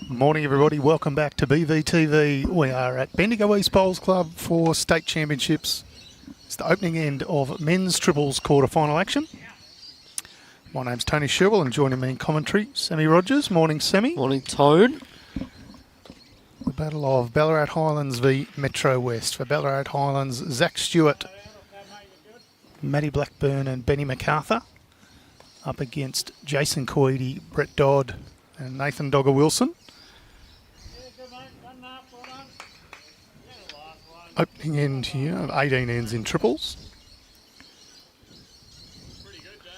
Morning everybody, welcome back to BVTV. We are at Bendigo East Bowls Club for state championships. It's the opening end of men's triples quarter-final action. My name's Tony Sherwell and joining me in commentary, Sammy Rogers. Morning, Sammy. Morning, Tone. The battle of Ballarat Highlands v Metro West. For Ballarat Highlands, Zach Stewart, Matty Blackburn and Benny McARTHUR up against Jason KUITI, Brett Dodd and Nathan Dogger Wilson. Opening end here of 18 ends in triples.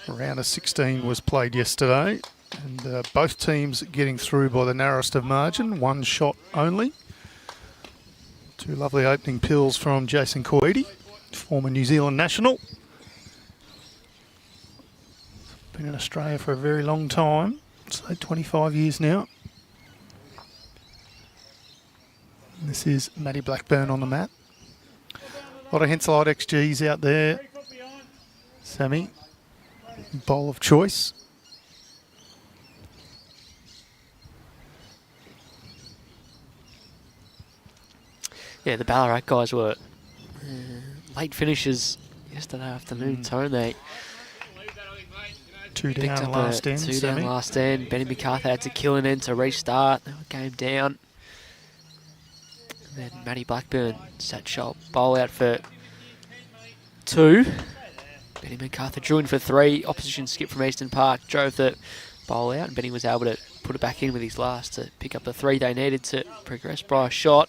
A round of 16 was played yesterday, and both teams getting through by the narrowest of margin, one shot only. Two lovely opening pills from Jason KUITI, former New Zealand national. Been in Australia for a very long time, so 25 years now. And this is Matty Blackburn on the mat. A lot of Henselite XGs out there. Sammy, bowl of choice. Yeah, the Ballarat guys were late finishers yesterday afternoon, Tone. They Two picked down up last end, two Sammy. down last end. Benny McARTHUR had to kill an end to restart. They were game down. And then Matty Blackburn sat shot, bowl out for two. Benny McARTHUR drew in for three. Opposition skip from Eastern Park drove the bowl out, and Benny was able to put it back in with his last to pick up the three they needed to progress by a shot.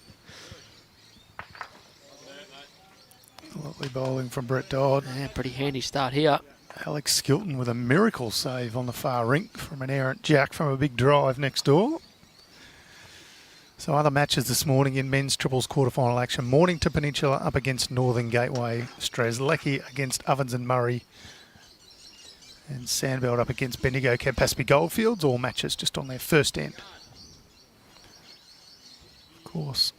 Lovely bowling from Brett Dodd. Yeah, pretty handy start here. Alex Skilton with a miracle save on the far rink from an errant jack from a big drive next door. So other matches this morning in men's triples quarterfinal action. Mornington Peninsula up against Northern Gateway. Strzelecki against Ovens and Murray. And Sandbelt up against Bendigo Campaspe Goldfields. All matches just on their first end. Of course,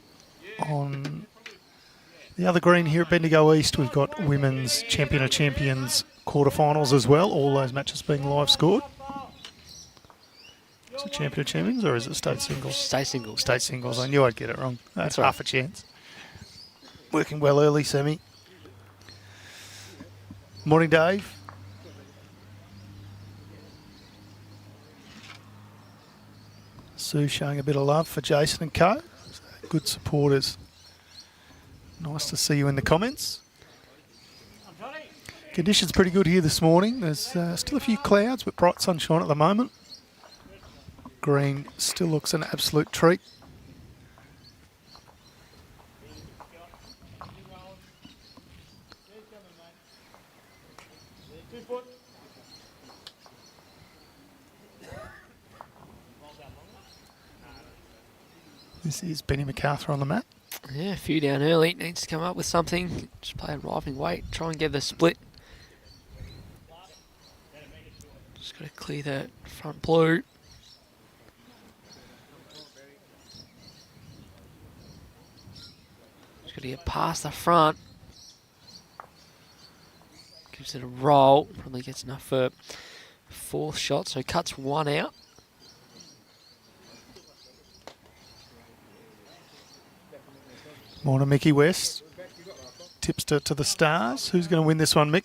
on the other green here at Bendigo East, we've got Women's Champion of Champions quarterfinals as well. All those matches being live scored. Is it Champion of Champions or is it state singles? State singles. State singles. I knew I'd get it wrong. That's half a chance. Working well early, Sammy. Morning, Dave. Sue showing a bit of love for Jason and Co. Good supporters. Nice to see you in the comments. Conditions pretty good here this morning. There's still a few clouds, but bright sunshine at the moment. Green still looks an absolute treat. This is Benny McARTHUR on the mat. Yeah, a few down early. Needs to come up with something. Just play a driving weight. Try and get the split. Just got to clear that front blue. Just got to get past the front. Gives it a roll. Probably gets enough for fourth shot. So cuts one out. Morning, Mickey West. Tipster to the stars. Who's going to win this one, Mick?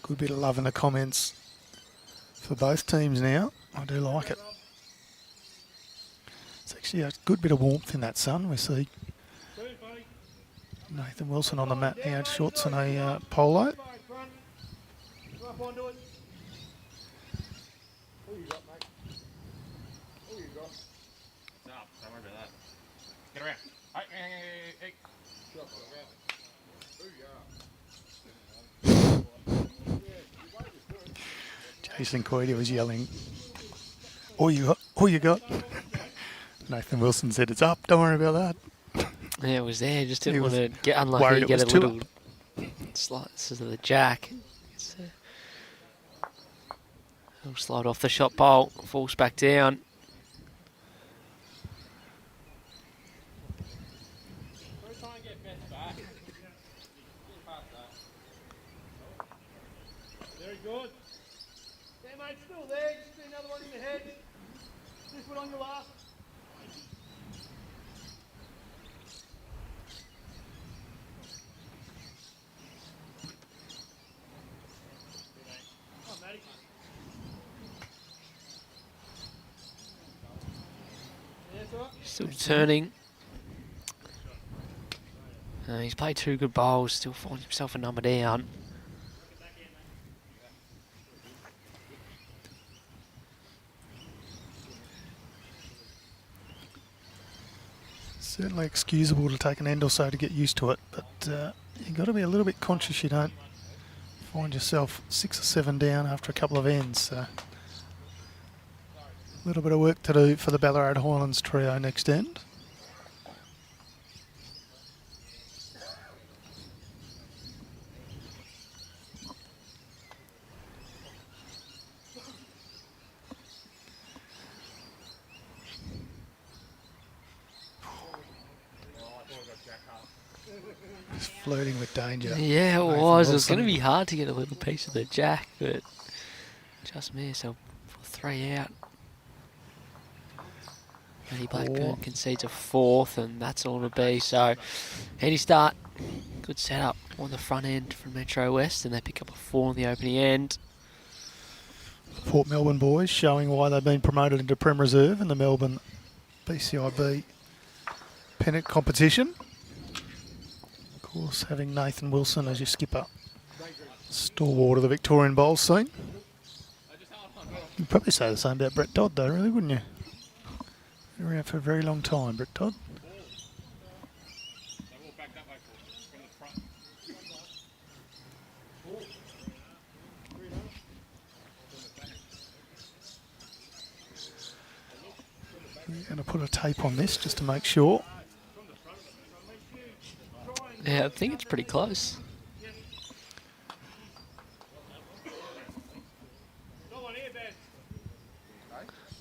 Good bit of love in the comments for both teams now. I do like it. It's actually a good bit of warmth in that sun. We see Nathan Wilson on the mat now, shorts and a polo. Jason KUITI was yelling, all you got. Nathan Wilson said, it's up, don't worry about that. Yeah, it was there, just didn't want to get unlucky, worried get it a was little slice of the jack. It's He'll slide off the shot bowl, falls back down. Very good. Yeah, mate, still there. Just do another one in the head. This one on your last. Come on, Matty. Yeah, that's all right. Still turning. He's played 2 good bowls, still finds himself a number down. Certainly excusable to take an end or so to get used to it, but you've got to be a little bit conscious you don't find yourself 6 or 7 down after a couple of ends. So a little bit of work to do for the Ballarat Highlands trio next end. Just flirting with danger. Yeah, it Nathan was. It was Wilson. going to be hard to get a little piece of the jack, but just missed. So for 3 out. Matty Blackburn concedes a 4th, and that's all to be. So, handy start. Good setup on the front end from Metro West, and they pick up a 4 on the opening end. Port Melbourne boys showing why they've been promoted into Prem Reserve in the Melbourne BCIB pennant competition. Of course, having Nathan Wilson as your skipper. Stalwart of the Victorian bowls scene. You'd probably say the same about Brett Dodd though, really, wouldn't you? Been around for a very long time, Brett Dodd. We're going to put a tape on this just to make sure. Yeah, I think it's pretty close.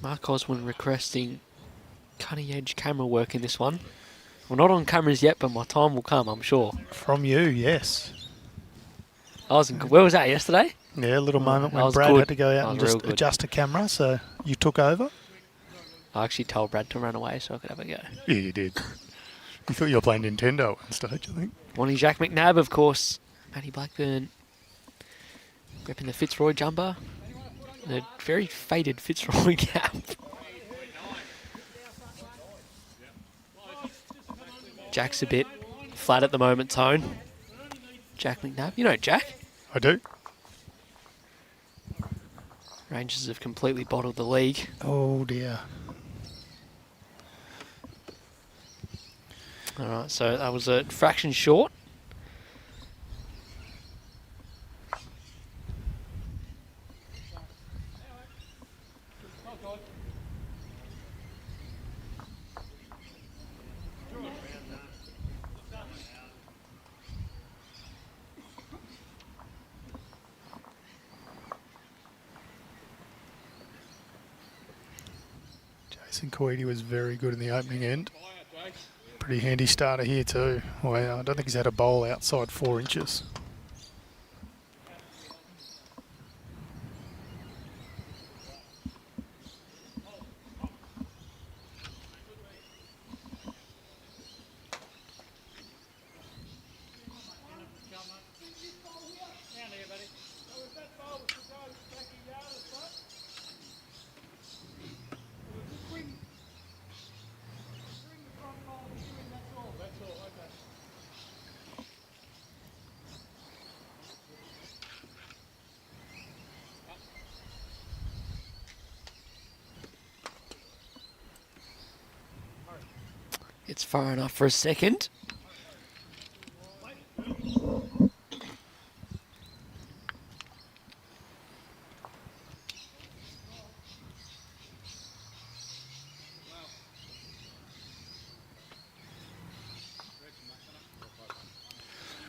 Mark Oswin requesting cutting edge camera work in this one. We're not on cameras yet, but my time will come, I'm sure. From you, yes. Where was that, yesterday? Yeah, a little moment that when was Brad good. had to go That out and was just real good. adjust a camera, so you took over. I actually told Brad to run away so I could have a go. Yeah, you did. You thought you were playing Nintendo at one stage, I think. Wanting Jack McNabb, of course. Matty Blackburn gripping the Fitzroy jumper. The very faded Fitzroy cap. Jack's a bit flat at the moment, Tone. Jack McNabb. You know Jack. I do. Rangers have completely bottled the league. Oh, dear. All right, so that was a fraction short. Jason KUITI was very good in the opening end. Pretty handy starter here too. Well, I don't think he's had a bowl outside 4 inches. It's far enough for a second.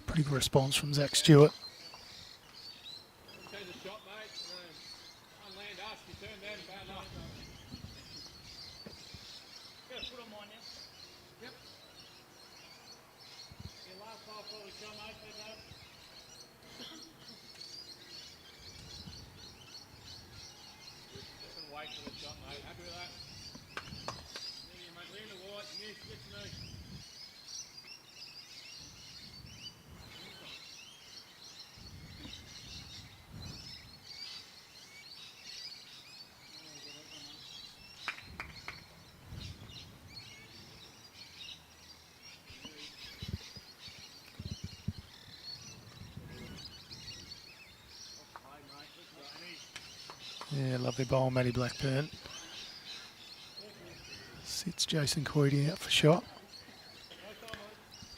Pretty good response from Zach Stewart. Change the shot, mate. Unland Yep. Your last ball probably shot, mate. Take that. Just wait for the shot, mate. Happy with that? There you, mate. Lean the wide. Yes, get to me. Yeah, lovely bowl, Matty Blackburn. Sits Jason KUITI out for shot.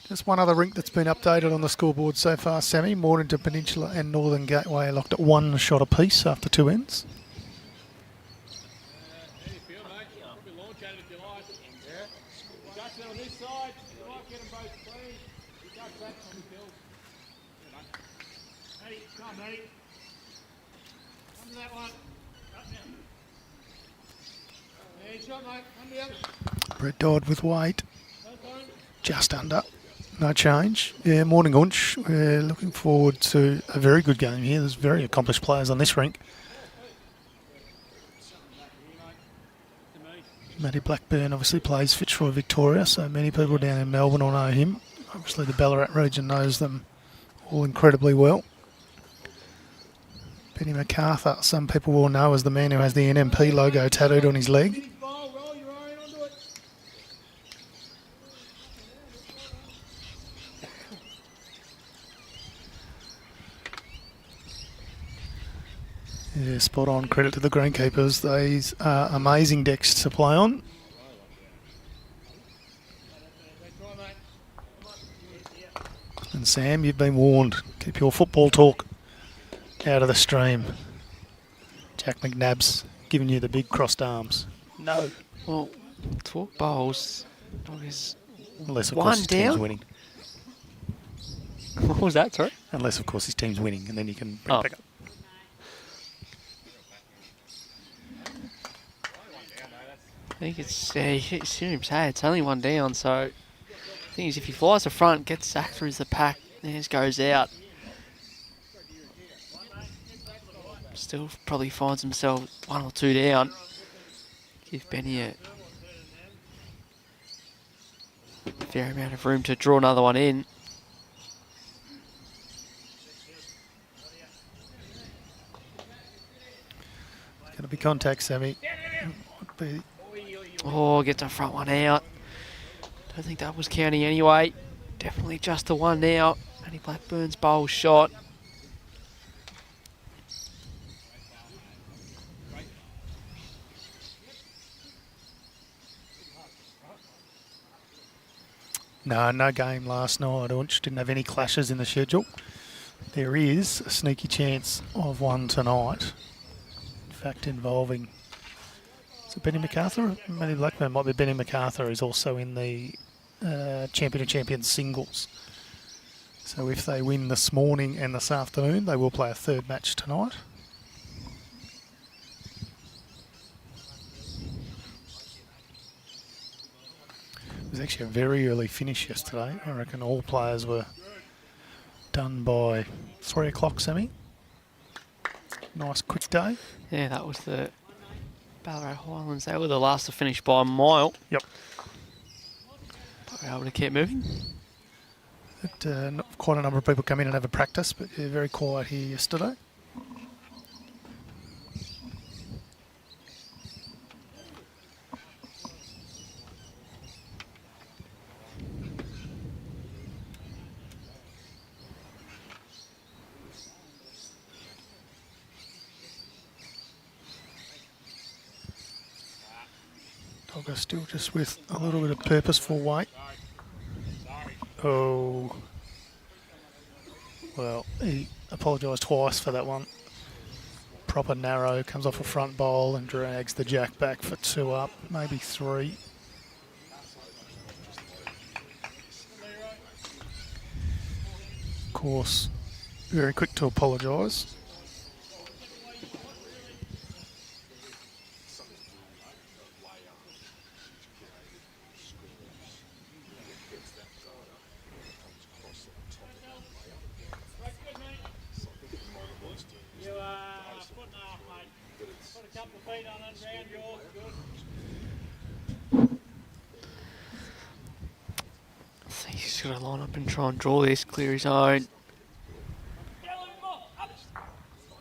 Just one other rink that's been updated on the scoreboard so far, Sammy. Mornington Peninsula and Northern Gateway are locked at 1 shot apiece after 2 ends. How do you feel, mate? Probably launch at it if you like. Yeah. You got it on this side. You might get them both clean. You got that on the kills. Hey, come on, mate. Come to that one. Up now. Hey, shot, mate. Come to the other. Brett Dodd with weight. No time. Just under. No change. Yeah, morning Unch. We're looking forward to a very good game here. There's very accomplished players on this rink. Matty Blackburn obviously plays Fitzroy Victoria, so many people down in Melbourne will know him. Obviously the Ballarat region knows them all incredibly well. Benny McARTHUR, some people will know as the man who has the NMP logo tattooed on his leg. Ball, roll your iron onto it. Yeah, spot on. Credit to the greenkeepers. These are amazing decks to play on. And Sam, you've been warned. Keep your football talk out of the stream. Jack McNabb's giving you the big crossed arms. No. Well, talk bowls. Is Unless, of one course, his team's down? winning. What was that, sorry? Unless, of course, his team's winning, and then you can bring Oh. it back up. I think it's, you see him say it's only one down, so the thing is if he flies the front, gets sacked through the pack, then just goes out. Still probably finds himself 1 or 2 down. Give Benny a fair amount of room to draw another one in. It's going to be contact, Sammy. Might be. Oh, gets a front one out. Don't think that was counting anyway. Definitely just the one now. Matty Blackburn's bowl shot. No game last night. Unch didn't have any clashes in the schedule. There is a sneaky chance of one tonight. In fact, involving... Is it Benny McARTHUR? Matty Blackburn might be Benny McARTHUR, who's also in the Champion of Champions singles. So if they win this morning and this afternoon, they will play a third match tonight. It was actually a very early finish yesterday. I reckon all players were done by 3 o'clock, Sammy. Nice quick day. Yeah, that was the Ballarat Highlands. They were the last to finish by a mile. Yep. But we were able to keep moving. Not quite a number of people come in and have a practice, but yeah, very quiet here yesterday. Dogger still just with a little bit of purposeful weight. Oh. Well, he apologised twice for that one. Proper narrow, comes off a front bowl and drags the jack back for 2 up, maybe 3. Of course, very quick to apologise. feet on it, round yours, good. I think he's got to line up and try and draw this, clear his own. Get a little more, up.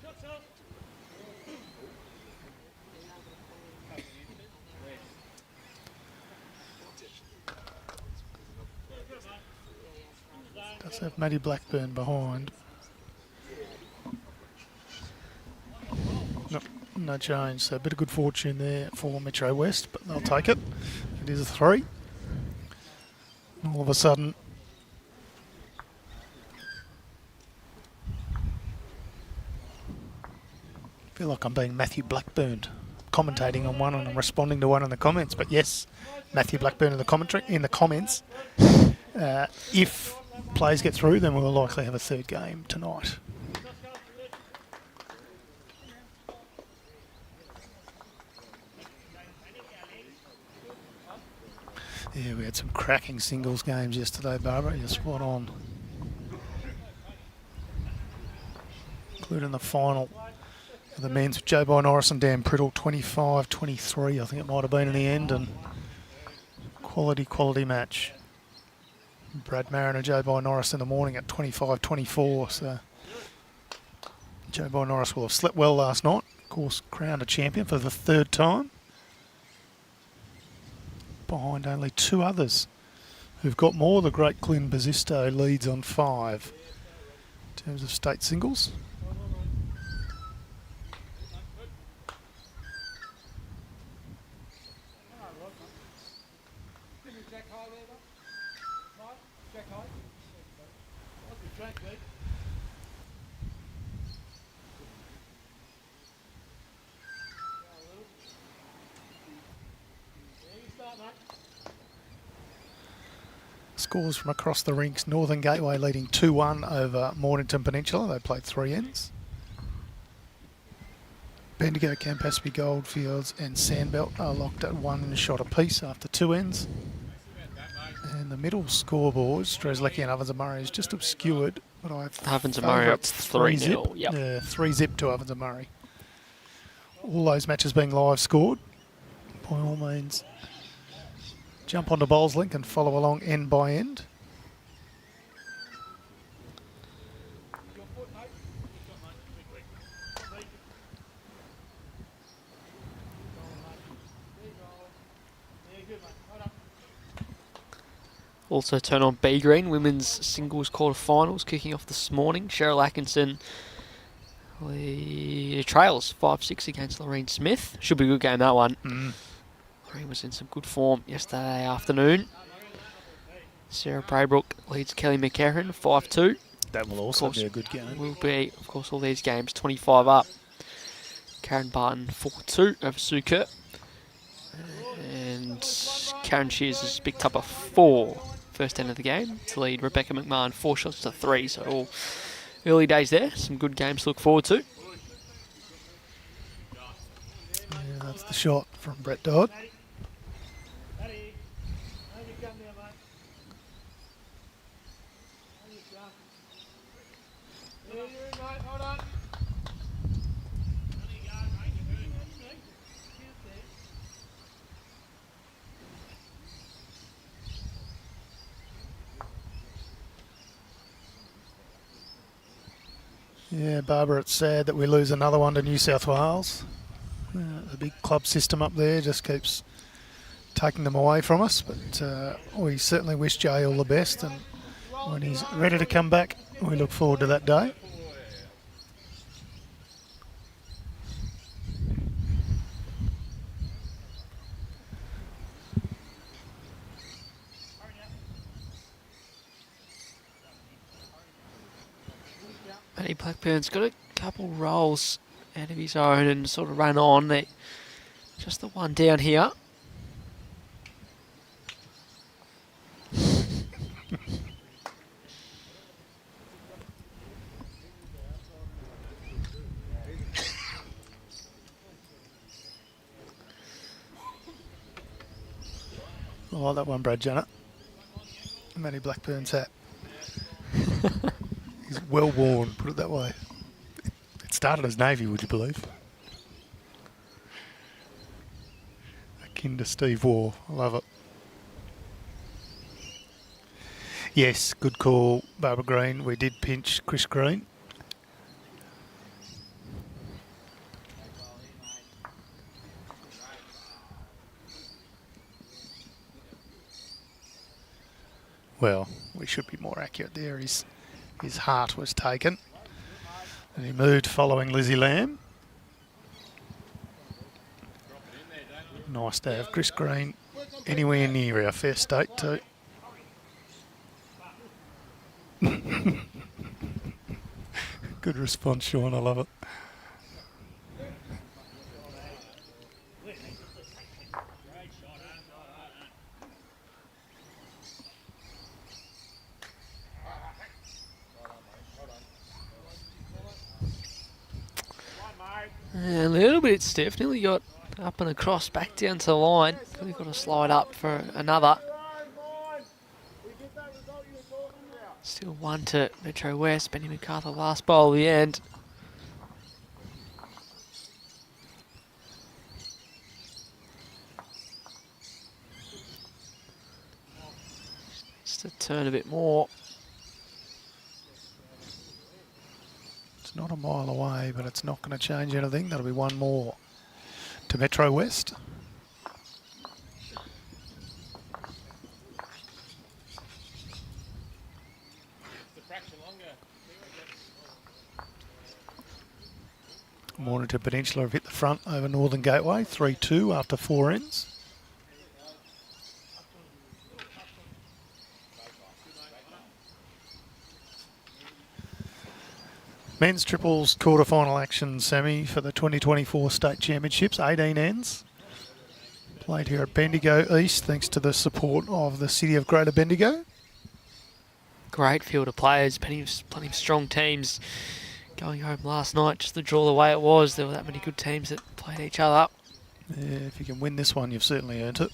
Shots up. Does have Matty Blackburn behind. No change, so a bit of good fortune there for Metro West, but they'll take it. It is a 3. All of a sudden, I feel like I'm being Matthew Blackburn, commentating on one and I'm responding to one in the comments. But yes, Matthew Blackburn in the comments. If plays get through, then we'll likely have a third game tonight. Yeah, we had some cracking singles games yesterday, Barbara. You're spot on. Including the final of the men's with Joe Norris and Dan Priddle, 25-23, I think it might have been in the end, and quality match. Brad Marin and Joe Norris in the morning at 25-24, so Joe Norris will have slept well last night. Of course, crowned a champion for the 3rd time. Behind only 2 others who've got more. The great Glenn Bazisto leads on 5 in terms of state singles. Scores from across the rinks. Northern Gateway leading 2-1 over Mornington Peninsula. They played 3 ends. Bendigo, Campaspe, Goldfields and Sandbelt are locked at 1 shot apiece after 2 ends. And the middle scoreboard, Strzelecki and Ovens and Murray, is just obscured. But Ovens and Murray up 3-0. Yep. Yeah, 3-zip to Ovens and Murray. All those matches being live scored. By all means, jump onto Bowls Link and follow along end by end. Also turn on B Green, women's singles quarterfinals kicking off this morning. Cheryl Atkinson trails 5-6 against Lorraine Smith. Should be a good game, that one. Lorraine was in some good form yesterday afternoon. Sarah Braybrook leads Kelly McCarran 5-2. That will also be a good game. Will be, of course, all these games 25 up. Karen Barton 4-2 over Sue Kurt. And Karen Shears has picked up a 4 first end of the game to lead Rebecca McMahon 4 shots to 3. So all early days there. Some good games to look forward to. Yeah, that's the shot from Brett Dodd. Yeah, Barbara, it's sad that we lose another one to New South Wales. The big club system up there just keeps taking them away from us, but we certainly wish Jay all the best, and when he's ready to come back, we look forward to that day. Matty Blackburn's got a couple rolls out of his own and sort of ran on. Just the one down here. I like that one, Brad Janet. Matty Blackburn's hat. He's well worn, put it that way. It started as navy, would you believe? akin to Steve Waugh. I love it. Yes, good call, Barbara Green. We did pinch Chris Green. Well, we should be more accurate there. His heart was taken. And he moved following Lizzie Lamb. Nice to have Chris Green anywhere near our fair state too. Good response, Sean. I love it. A little bit stiff. Nearly got up and across, back down to the line. We've got to slide up for another. Still 1 to Metro West. Benny McARTHUR last bowl at the end. Just to turn a bit more. It's not a mile away, but it's not going to change anything. That'll be one more to Metro West. Mornington Peninsula have hit the front over Northern Gateway, 3-2 after 4 ends. Men's triples quarter-final action semi for the 2024 State Championships, 18 ends. Played here at Bendigo East thanks to the support of the City of Greater Bendigo. Great field of players, plenty of strong teams. Going home last night, just to draw the way it was, there were that many good teams that played each other. Yeah, if you can win this one, you've certainly earned it.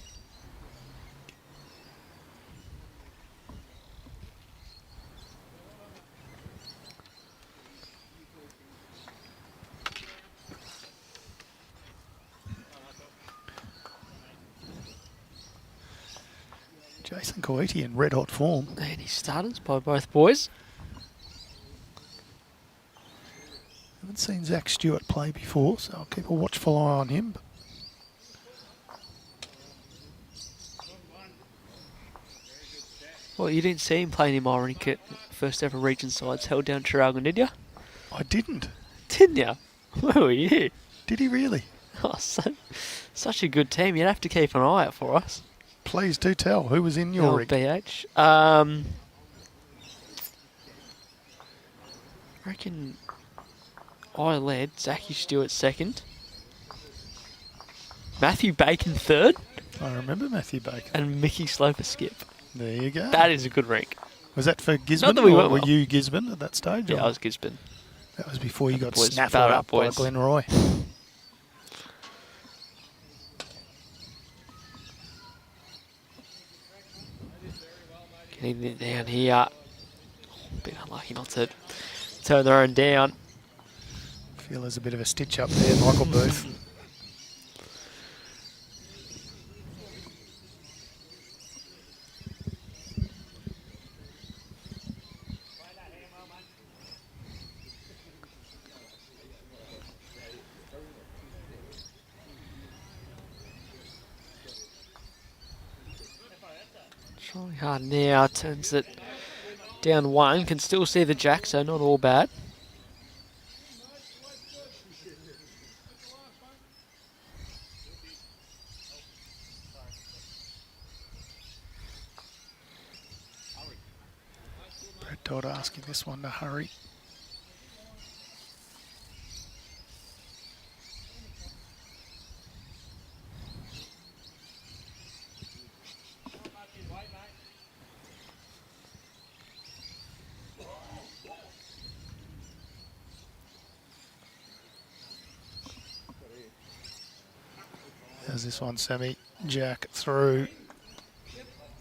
Jason KUITI in red hot form. And he started by both boys. Haven't seen Zach Stewart play before, so I'll keep a watchful eye on him. Well, you didn't see him play any more at first ever region sides held down Traralgon, did you? I didn't. Didn't you? Where were you? Did he really? Oh, such a good team. You'd have to keep an eye out for us. Please do tell. Who was in your rig? BH. Reckon I led, Zachy Stewart second, Matthew Bacon third, I remember Matthew Bacon. and Mickey Sloper skip. There you go. That is a good rank. Was that for Gisborne, that we or went were well. you Gisborne at that stage? Yeah, or- I was Gisborne. That was before you got boys, snaffled Ballarat up by boys. Glenroy. Getting it down here. A bit unlucky not to turn their own down. Feel there's a bit of a stitch up there, Michael Booth. Trying hard now, turns it down 1. Can still see the jack, so not all bad. Brad Dodd asking this one to hurry. There's this one, Sammy. Jack through.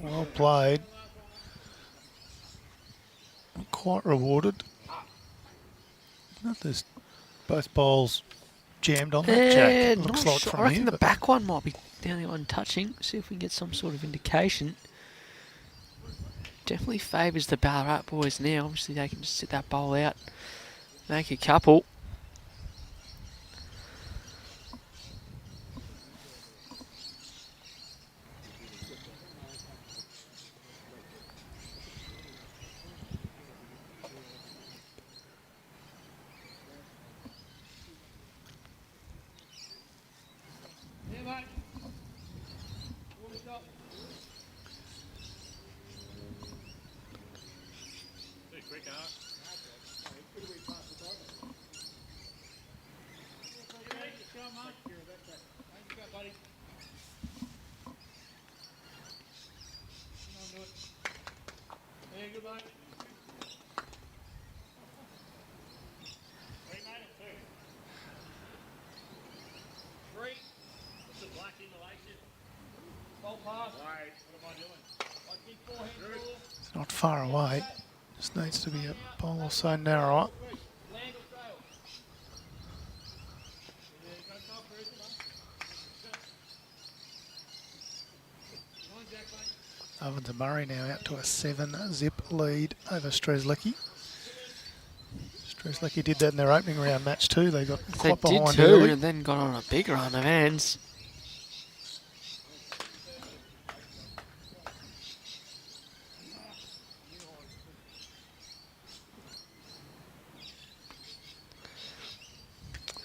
Well played. Quite rewarded. There's both bowls jammed on that Jack. Looks like I from reckon here. the but back one might be the only one touching. See if we can get some sort of indication. Definitely favours the Ballarat boys now. Obviously they can just sit that bowl out, make a couple. Yeah, mate. Full stop. Too quick, huh? Buddy. Come on, do it. Yeah, good mate. 3, mate, or 2? 3. What's the black inhalation? Bolt pass. Wait, what am I doing? I kick 4 hands full. It's not far away. Just needs to be a bowl or so narrow. Land or trail? Yeah, go top first, mate. Come on, Jack, mate. Ovens and Murray now out to a 7-zip lead over Strzelecki. Strzelecki did that in their opening round match too. They got They quite did behind too, early. and then got on a big run of ends.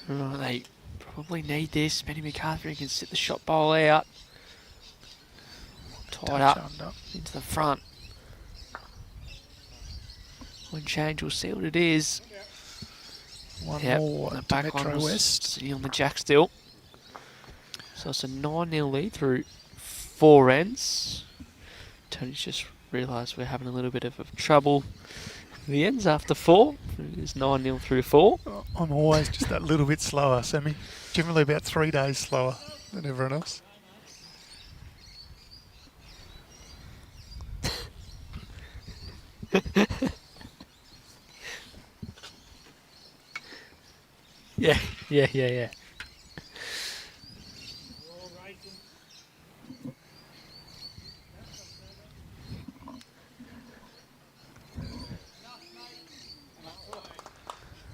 Right, they probably need this. Benny McARTHUR can sit the shot bowl out. Tied Touch up under. into the front. One change, we'll see what it is. One Yep, more the to back Metro one was West. sitting on the jack still. So it's a 9-0 lead through 4 ends. Tony's just realised we're having a little bit of trouble with the ends after 4. It is 9-0 through 4. I'm always just that little bit slower, Sammy. Generally about 3 days slower than everyone else. Yeah. All racing.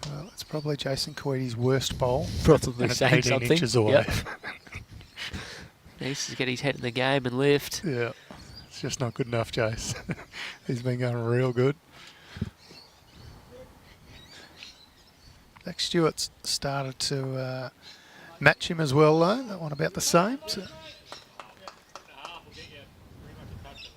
Well, it's probably Jason KUITI's worst bowl. Probably and it's saying 18 something. inches away. Yep. Needs to get his head in the game and lift. Yeah, it's just not good enough, Jace. He's been going real good. Zach Stewart's started to match him as well, though. That one about the same. So. Half will get you pretty much a touch of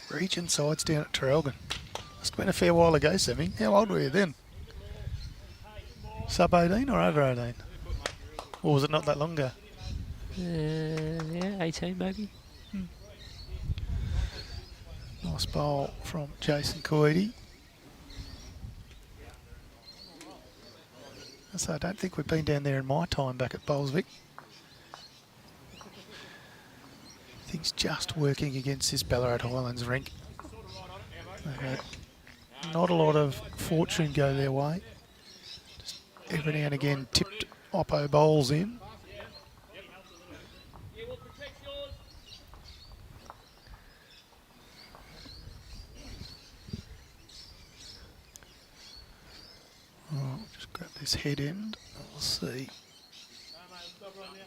that. Region sides down at Traralgon. Must have been a fair while ago, Sammy. How old were you then? Sub 18 or over 18? Or was it not that long ago? Yeah, 18 maybe. Nice bowl from Jason KUITI. So I don't think we've been down there in my time back at Bowlsvik. Things just working against this Ballarat Highlands rink. They've had not a lot of fortune go their way. Just every now and again tipped Oppo bowls in. Yeah, we'll protect yours. Oh, just grab this head end. We'll see. No, mate, stop right now.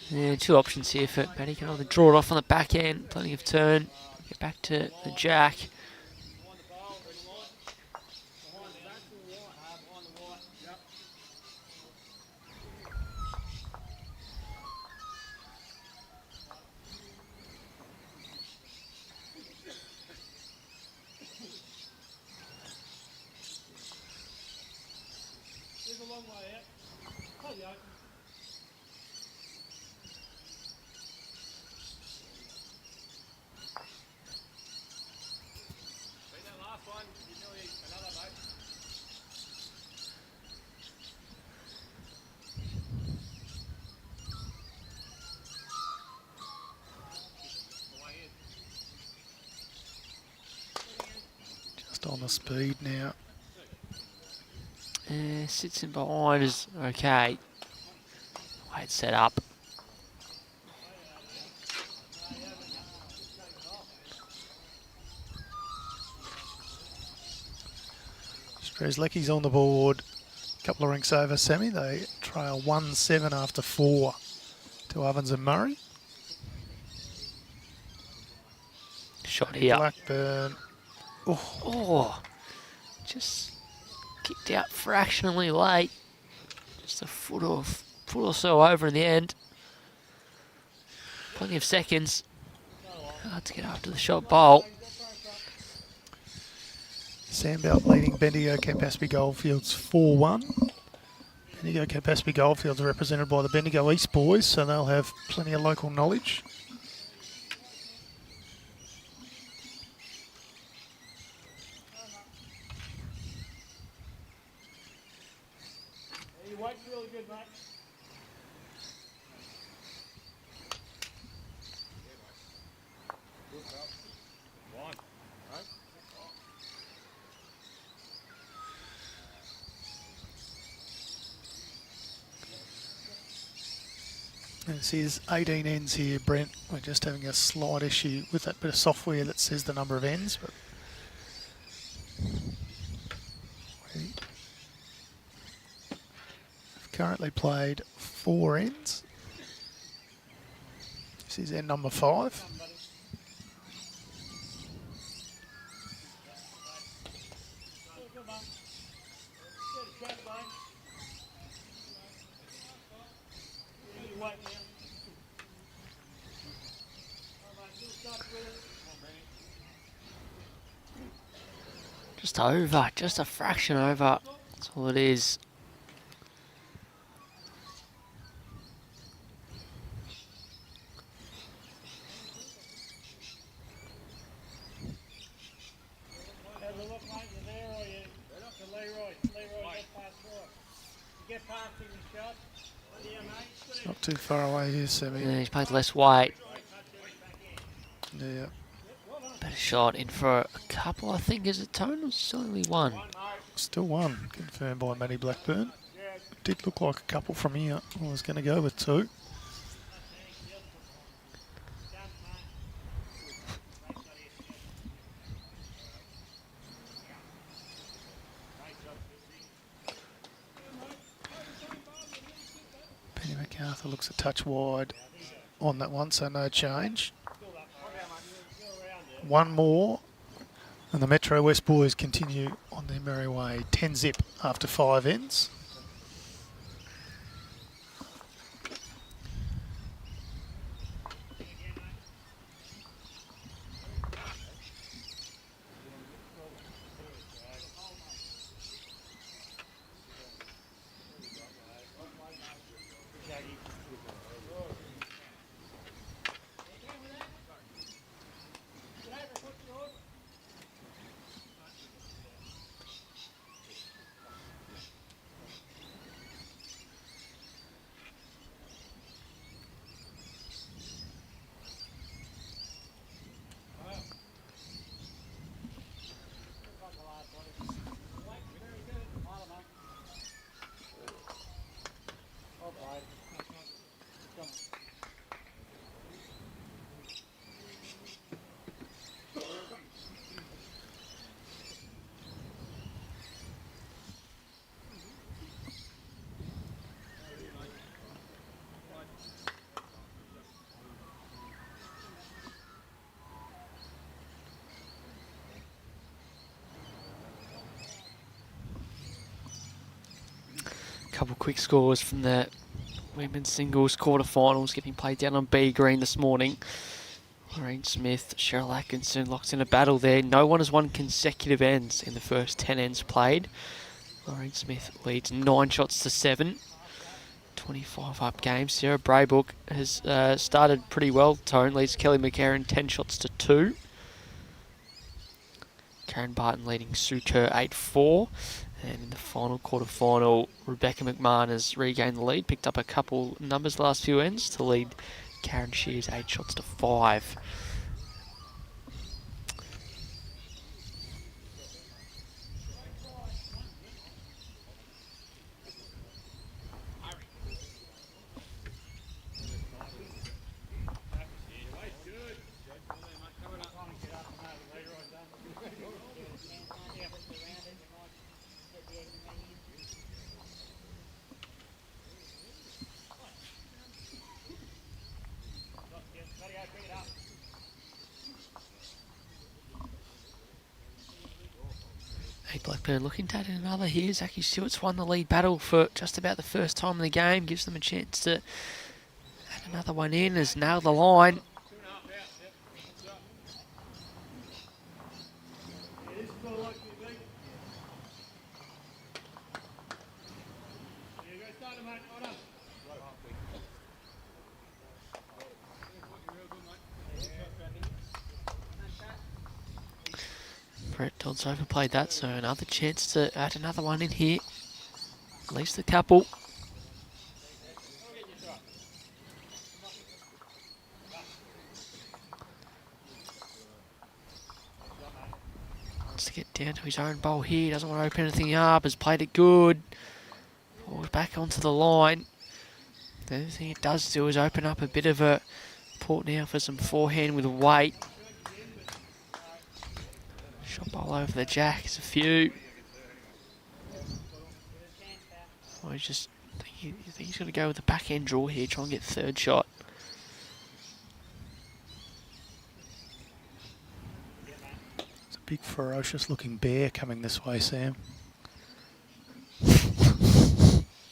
Yeah, 2 options here for Benny. Can either draw it off on the back end, plenty of turn, get back to the jack. Behind the bowl, red line. Behind the back to the white. Behind the white. Yep. There's a long way out. Hold you open. Beat that last one. You nearly another, mate. Away in. the speed now. Sits in behind is okay. Weight set up. Strzelecki's on the board. Couple of rinks over Semi. They trail 1-7 after 4 to Ovens and Murray. Shot here. Blackburn. Oh, just kicked out fractionally late. Just a foot or so over in the end. Plenty of seconds. Hard to get after the shot bowl. Sandbelt leading Bendigo Campaspe Goldfields 4-1. Bendigo Campaspe Goldfields are represented by the Bendigo East boys, so they'll have plenty of local knowledge. Your weight's really good, mate. One. Right? This is 18 ends here, Brent. We're just having a slight issue with that bit of software that says the number of ends, but we have currently played 4 ends. This is end number 5. Good, mate. Good shot, mate. Your weight now. All right, mate, still stuck with it. Come on, Benny. Just over, just a fraction over. That's all it is. Have a look, mate. You're there, or you? To Leroy. Leroy, get past Roy. You get past him, you shot. Yeah, mate. It's not too far away here, Semi. Yeah, he's played less weight. Yeah. Better shot in for a couple, I think. Is it total? It's only one. Still 1, confirmed by Matty Blackburn. Did look like a couple from here. I was going to go with 2. Penny McArthur looks a touch wide on that one, so no change. 1 more, and the Metro West boys continue on their merry way. 10 zip after 5 ends. Couple quick scores from the women's singles quarterfinals getting played down on B Green this morning. Lorraine Smith, Cheryl Atkinson locked in a battle there. No one has won consecutive ends in the first 10 ends played. Lorraine Smith leads 9 shots to 7. 25 up games. Sarah Braybook has started pretty well. Tone leads Kelly McCarran 10 shots to 2. Karen Barton leading Sue Kerr 8-4. And in the final quarter-final, Rebecca McMahon has regained the lead, picked up a couple numbers the last few ends to lead Karen Shears 8 shots to 5. Blackburn looking to add another here. Zachy Stewart's won the lead battle for just about the first time in the game. Gives them a chance to add another one in. Has nailed the line. Brett Dodds overplayed that, so another chance to add another one in here. At least a couple. Wants to get down to his own bowl here. Doesn't want to open anything up. Has played it good. Falls back onto the line. The only thing it does do is open up a bit of a port now for some forehand with weight. Shot bowl over the jack is a few. Oh, I think he's going to go with the backhand draw here, try and get third shot. It's a big ferocious looking bear coming this way, Sam.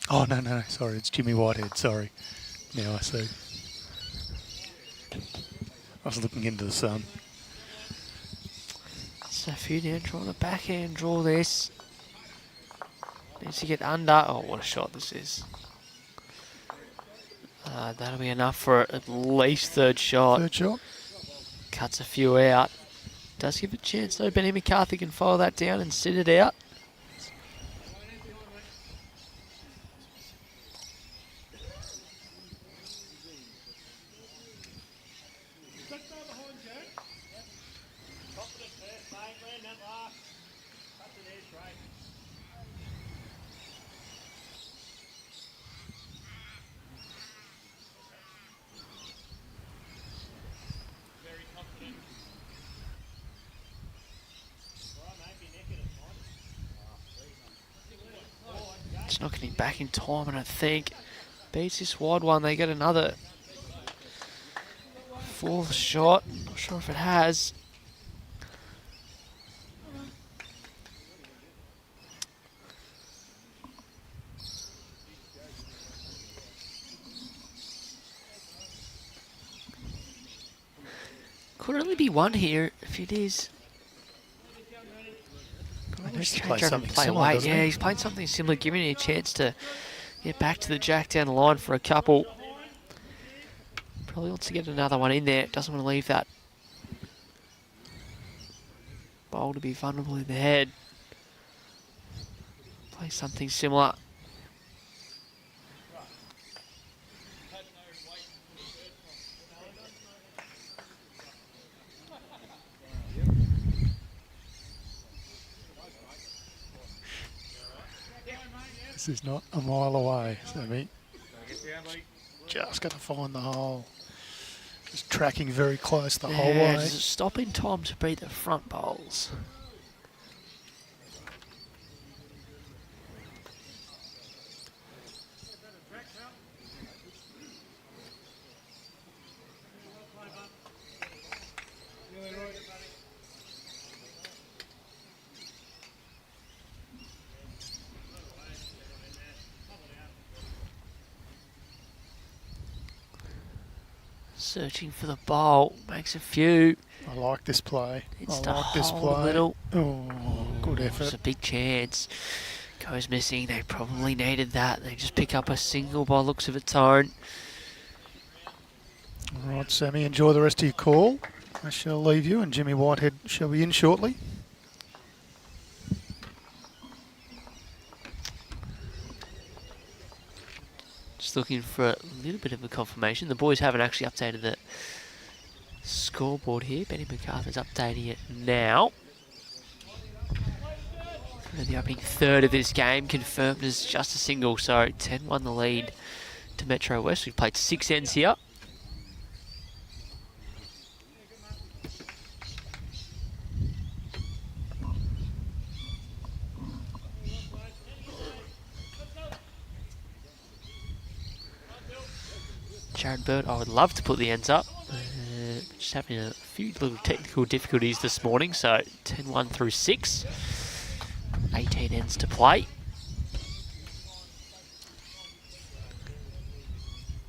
Oh, no, sorry, it's Jimmy Whitehead, sorry. Now I see. I was looking into the sun. So few down, trying to backhand draw this. Needs to get under. Oh, what a shot this is. That'll be enough for at least third shot. Third shot. Cuts a few out. Does give a chance though. Benny McArthur can follow that down and sit it out. It's not getting back in time, and I think beats this wide one. They get another fourth shot. Not sure if it has. Could only be one here if it is. He's Change played over something and play similar, weight. doesn't Yeah, he? he's played something similar, giving you a chance to get back to the jack down the line for a couple. Probably wants to get another one in there. Doesn't want to leave that bowl to be vulnerable in the head. Play something similar. This is not a mile away, Sammy. Just got to find the hole. Just tracking very close the whole way. Does it stop in time to beat the front bowls? Searching for the bowl, makes a few. I like this play. It's I to like this hold a play. little. Oh, good It's effort. a big chance. Goes missing. They probably needed that. They just pick up a single by looks of its own. All right, Sammy, enjoy the rest of your call. I shall leave you, and Jimmy Whitehead shall be in shortly. Just looking for a little bit of a confirmation. The boys haven't actually updated the scoreboard here. Benny McArthur's updating it now. And the opening third of this game confirmed as just a single, so 10-1 the lead to Metro West. We've played 6 ends here. Jared Bird, I would love to put the ends up. Just having a few little technical difficulties this morning, so 10-1 through 6. 18 ends to play.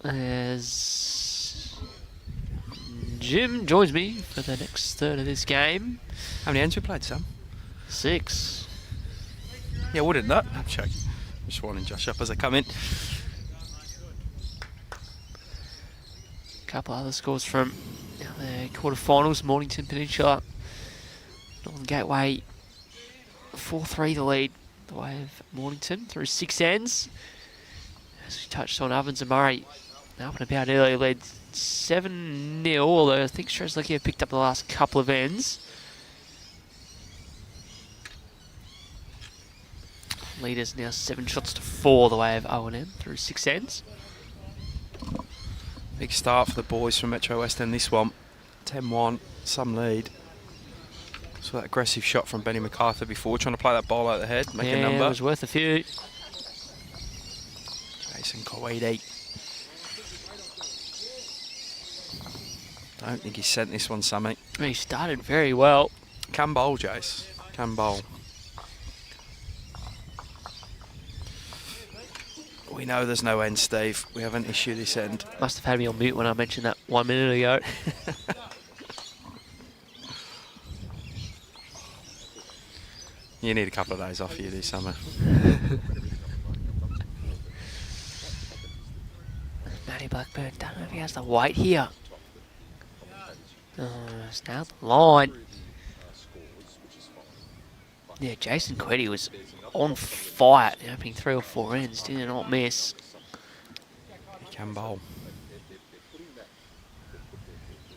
As Jim joins me for the next third of this game. How many ends we played, Sam? 6. Yeah, wouldn't that? I'm joking. Just winding Josh up as I come in. A couple other scores from the quarterfinals. Mornington Peninsula, Northern Gateway, 4-3 the lead. The way of Mornington through 6 ends. As we touched on, Ovens and Murray up and about early, led 7-0, although I think Shrewsbury have picked up the last couple of ends. Leaders now 7 shots to 4 the way of O&M through 6 ends. Big start for the boys from Metro West End this one. 10-1, some lead. So that aggressive shot from Benny McARTHUR before, trying to play that ball out the head, make a number. It was worth a few. Jason KUITI. Don't think he sent this one, Sammy. He started very well. Can bowl, Jace. Can bowl. We know there's no end, Steve. We have an issue this end. Must have had me on mute when I mentioned that 1 minute ago. You need a couple of days off you this summer. Matty Blackburn, don't know if he has the weight here. It's now the line. Yeah, Jason KUITI was on fire, opening 3 or 4 ends, did not miss. He can bowl.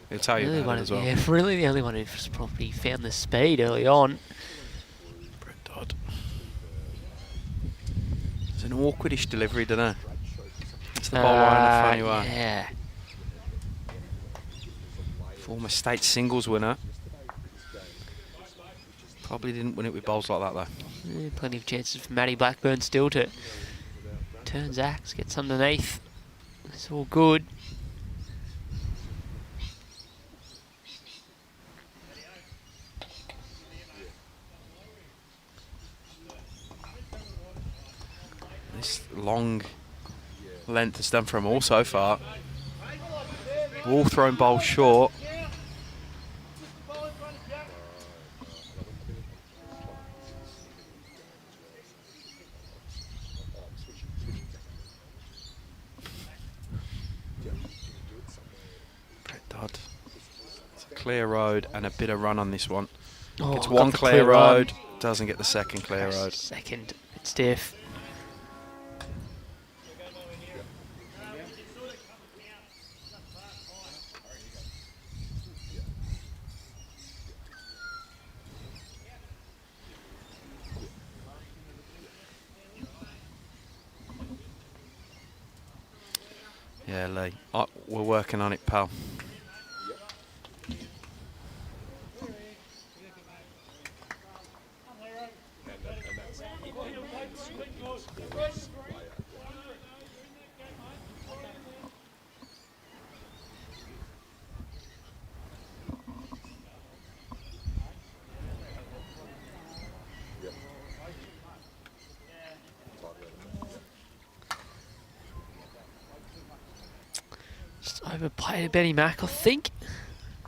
He'll tell you Really about it as well. Yeah, really the only one who's probably found the speed early on. Brett Dodd. It's an awkwardish delivery, don't it? It's the ball line in a funny way. Yeah. Former state singles winner. Probably didn't win it with bowls like that though. Yeah, plenty of chances for Matty Blackburn still to turn Zacks, gets underneath. It's all good. This long length has done for him all so far. All thrown bowl short. Brett Dodd. It's a clear road and a bit of run on this one. Oh, Gets got one the clear run. road, doesn't get the second clear road. Second, bit stiff. Yeah, Lee. We're working on it, pal. Just overplayed Benny Mac, I think.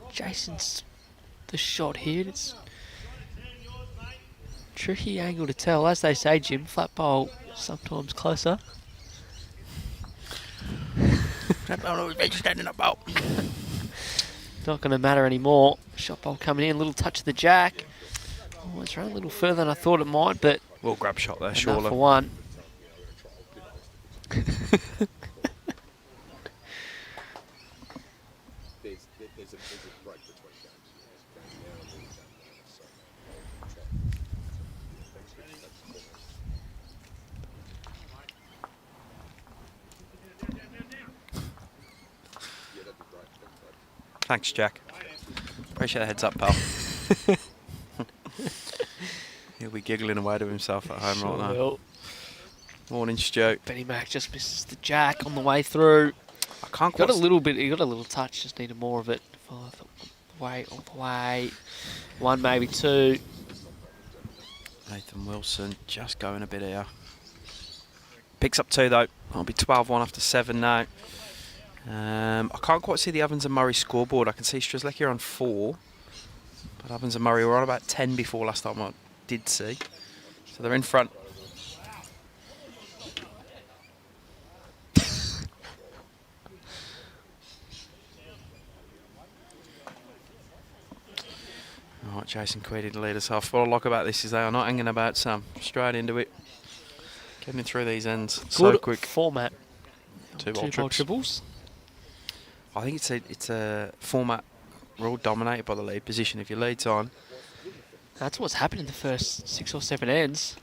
Jason's the shot here. It's tricky angle to tell. As they say, Jim, flat bowl sometimes closer. Not going to matter anymore. Shot bowl coming in, little touch of the jack. Oh, it's run a little further than I thought it might, but We'll grab shot there, enough surely. for one. Thanks, Jack. Appreciate the heads up, pal. He'll be giggling away to himself at home right now. Will. Morning, Stu. Benny Mac just misses the jack on the way through. I can't Got a quite little bit. He got a little touch. Just needed more of it. All the way. One, maybe two. Nathan Wilson just going a bit here. Picks up 2 though. I'll be 12-1 after 7 now. I can't quite see the Evans and Murray scoreboard. I can see Strzelecki on 4. But Evans and Murray were on about 10 before last time I did see. So they're in front. Right, Jason KUITI to lead us off. What I like about this is they are not hanging about, Sam. Straight into it. Getting through these ends so Good quick. format. 2-ball triples. I think it's a format rule dominated by the lead position. If your lead's on, That's what's happened in the first 6 or 7 ends.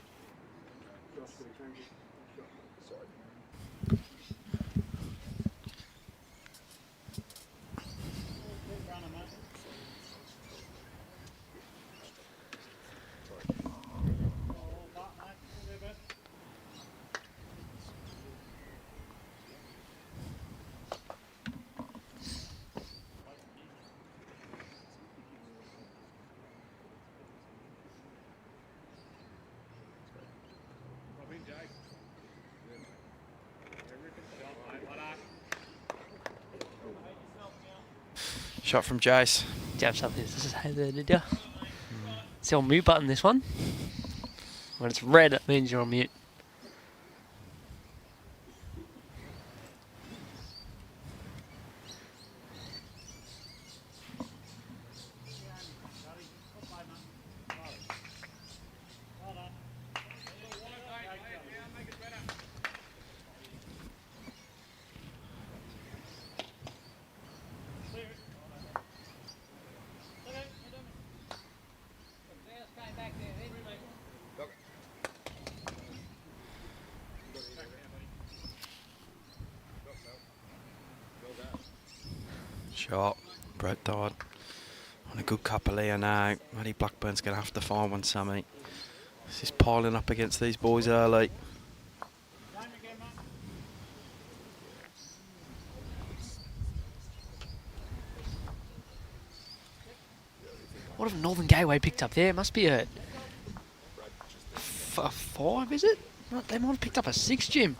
shot from Jace. Jab something. This is did ya? It's the old mute button, this one. When it's red, it means you're on mute. Shot. Brett Dodd. On a good couple here now. Matty Blackburn's going to have to find one, Sammy. This is piling up against these boys early. What have Northern Gateway picked up there? It must be a 5, is it? They might have picked up a 6, Jim.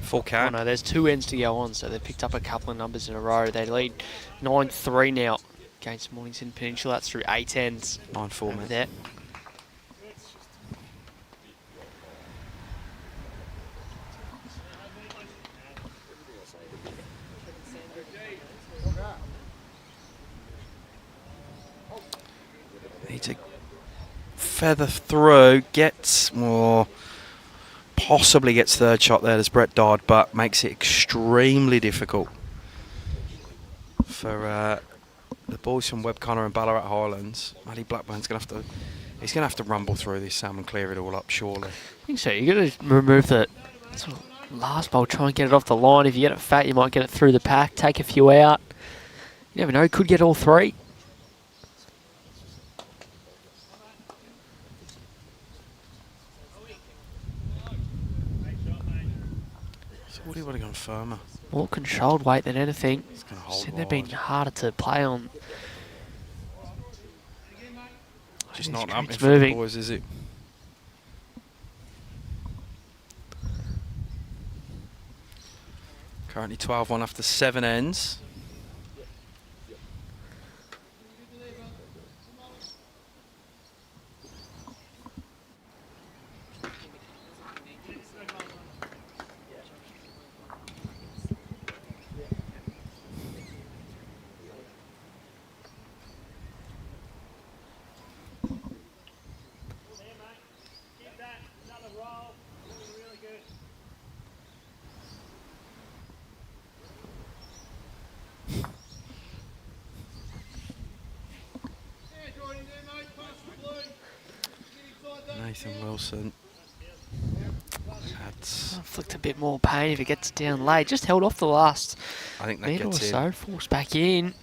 Full Oh count. no, there's 2 ends to go on, so they've picked up a couple of numbers in a row. They lead 9-3 now against Mornington Peninsula. That's through 8 ends. 9-4 over minutes. there. Needs a feather through. Gets more. Possibly gets third shot there as Brett Dodd, but makes it extremely difficult for the boys from Webb Connor and Ballarat Highlands. Matty Blackburn's going to have to rumble through this, Sam, and clear it all up, surely. I think so. You got to remove the sort of last bowl, try and get it off the line. If you get it fat, you might get it through the pack, take a few out. You never know, could get all 3. So what do you want to go firmer? More controlled weight than anything. It's going to hold They've been wide. harder to play on. Just These not happening streets for the moving. boys, is it? Currently 12-1 after 7 ends. Keep that, another roll, really good. Nathan Wilson. That's, Inflict a bit more pain if it gets down late. Just held off the last I think that minute or gets in. so. Forced back in.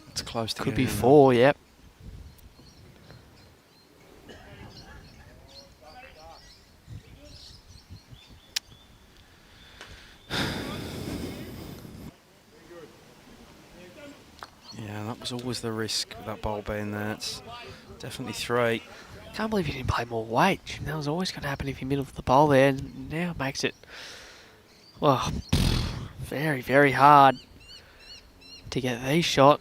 It's close to Could be getting in. 4, yep. Yeah, that was always the risk with that bowl being there. It's definitely 3. Can't believe he didn't play more weight. That was always going to happen if you middle of the bowl there. And now it makes it, well, very, very hard to get these shot.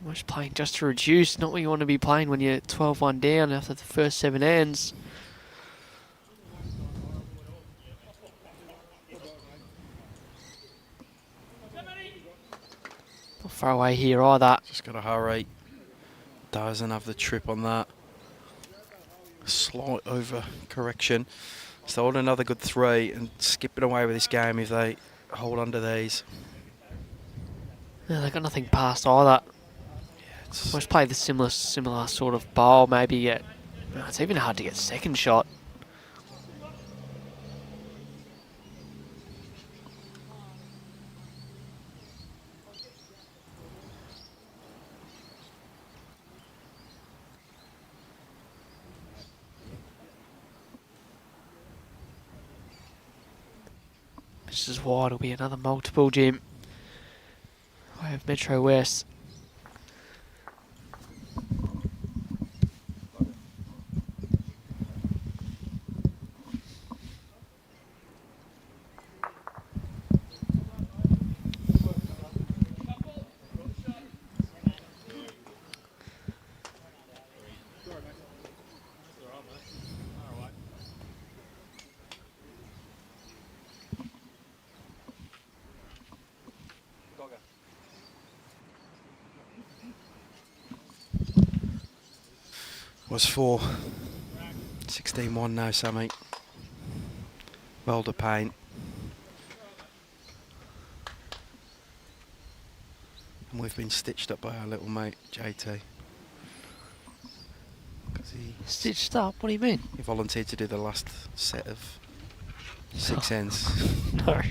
Almost playing just to reduce. Not what you want to be playing when you're 12-1 down after the first 7 ends. Not far away here either. Just got to hurry. Doesn't have the trip on that. Slight over correction. So hold another good 3 and skipping away with this game if they hold under these. Yeah, they've got nothing past either. Almost play the similar sort of bowl, maybe get. It's even hard to get second shot. This is why it'll be another multiple, Jim. I have Metro West. Was 4. 16-1 now, Sammy. Well to paint. And we've been stitched up by our little mate, JT. Stitched up? What do you mean? He volunteered to do the last set of 6 ends. No.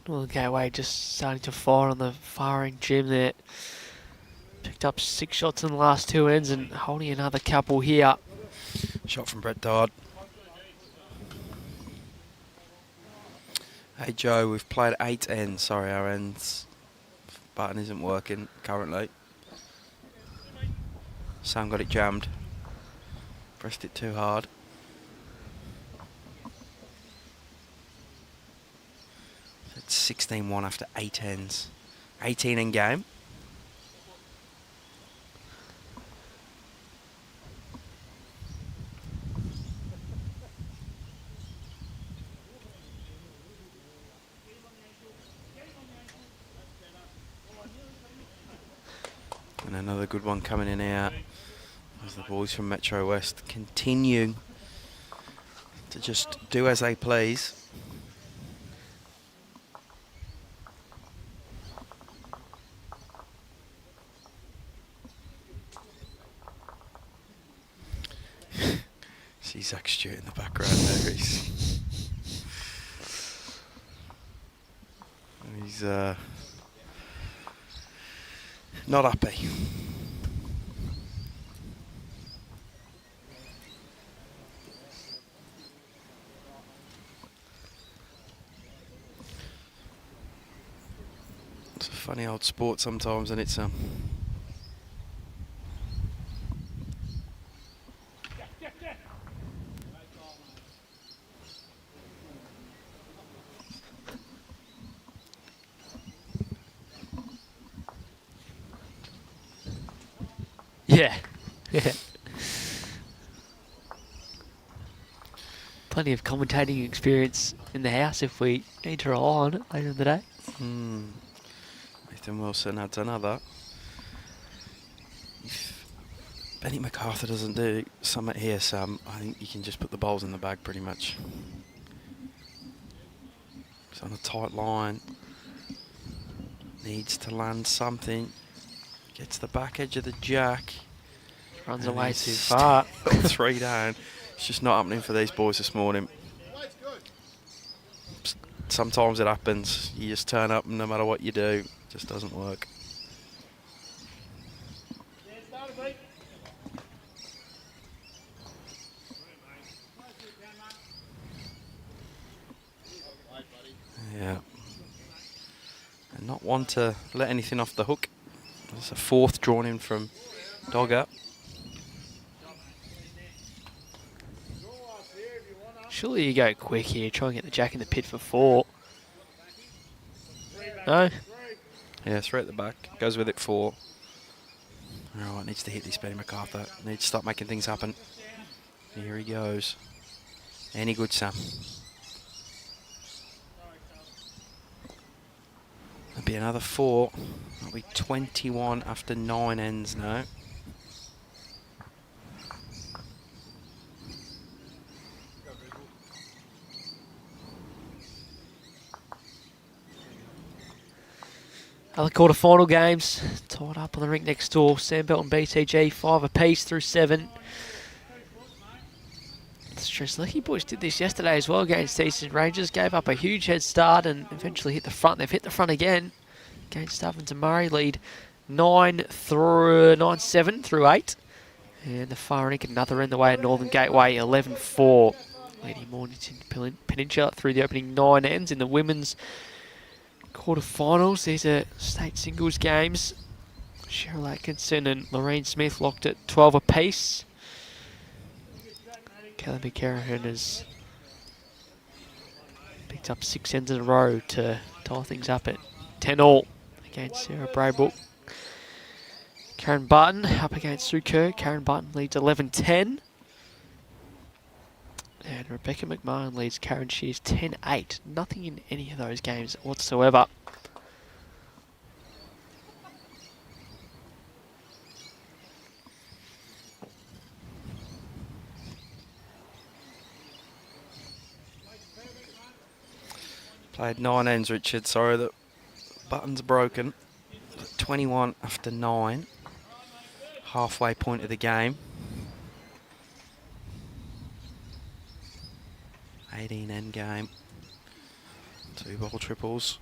Well, the gateway just starting to fire on the firing Jim there. Picked up 6 shots in the last 2 ends and holding another couple here. Shot from Brett Dodd. Hey Joe, we've played 8 ends. Sorry, our ends button isn't working currently. Sam got it jammed. Pressed it too hard. It's 16-1 after 8 ends. 18 in game. And another good one coming in here as the boys from Metro West continue to just do as they please. See Zach Stewart in the background there. He's not happy. It's a funny old sport sometimes, and it's Yeah. Yeah. Plenty of commentating experience in the house if we need to rely on it later in the day. Nathan Wilson adds another. Benny McARTHUR doesn't do something here, Sam, I think you can just put the bowls in the bag pretty much. It's on a tight line. Needs to land something. Gets the back edge of the jack. Runs and away it's too far. still 3 down. It's just not happening for these boys this morning. Sometimes it happens. You just turn up and no matter what you do, it just doesn't work. Yeah. And not one to let anything off the hook. There's a 4th drawn in from Dogger. Surely you go quick here. Try and get the jack in the pit for 4. No? Yeah, 3 at the back. Goes with it 4. Alright, needs to hit this Benny McARTHUR. Needs to start making things happen. Here he goes. Any good, Sam? That'll be another 4. That'll be 21 after 9 ends now. Other quarter-final games tied up on the rink next door. Sandbelt and BTG 5 apiece through 7. The Strzelecki boys did this yesterday as well against Eastern Rangers. Gave up a huge head start and eventually hit the front. They've hit the front again against Ovens and Murray. Lead 9-7 through 8. And the far rink another end the way at Northern Gateway 11-4. Leading Mornington Peninsula through the opening 9 ends in the women's quarterfinals. These are state singles games. Cheryl Atkinson and Lorraine Smith locked at 12 apiece. Kelly McCarrahan has picked up 6 ends in a row to tie things up at 10-all against Sarah Braybrook. Karen Barton up against Sue Kerr. Karen Barton leads 11-10. And Rebecca McMahon leads Karen Shears 10-8. Nothing in any of those games whatsoever. Played 9 ends, Richard. Sorry, the button's broken. 21 after 9. Halfway point of the game. 18 end game. 2 ball triples.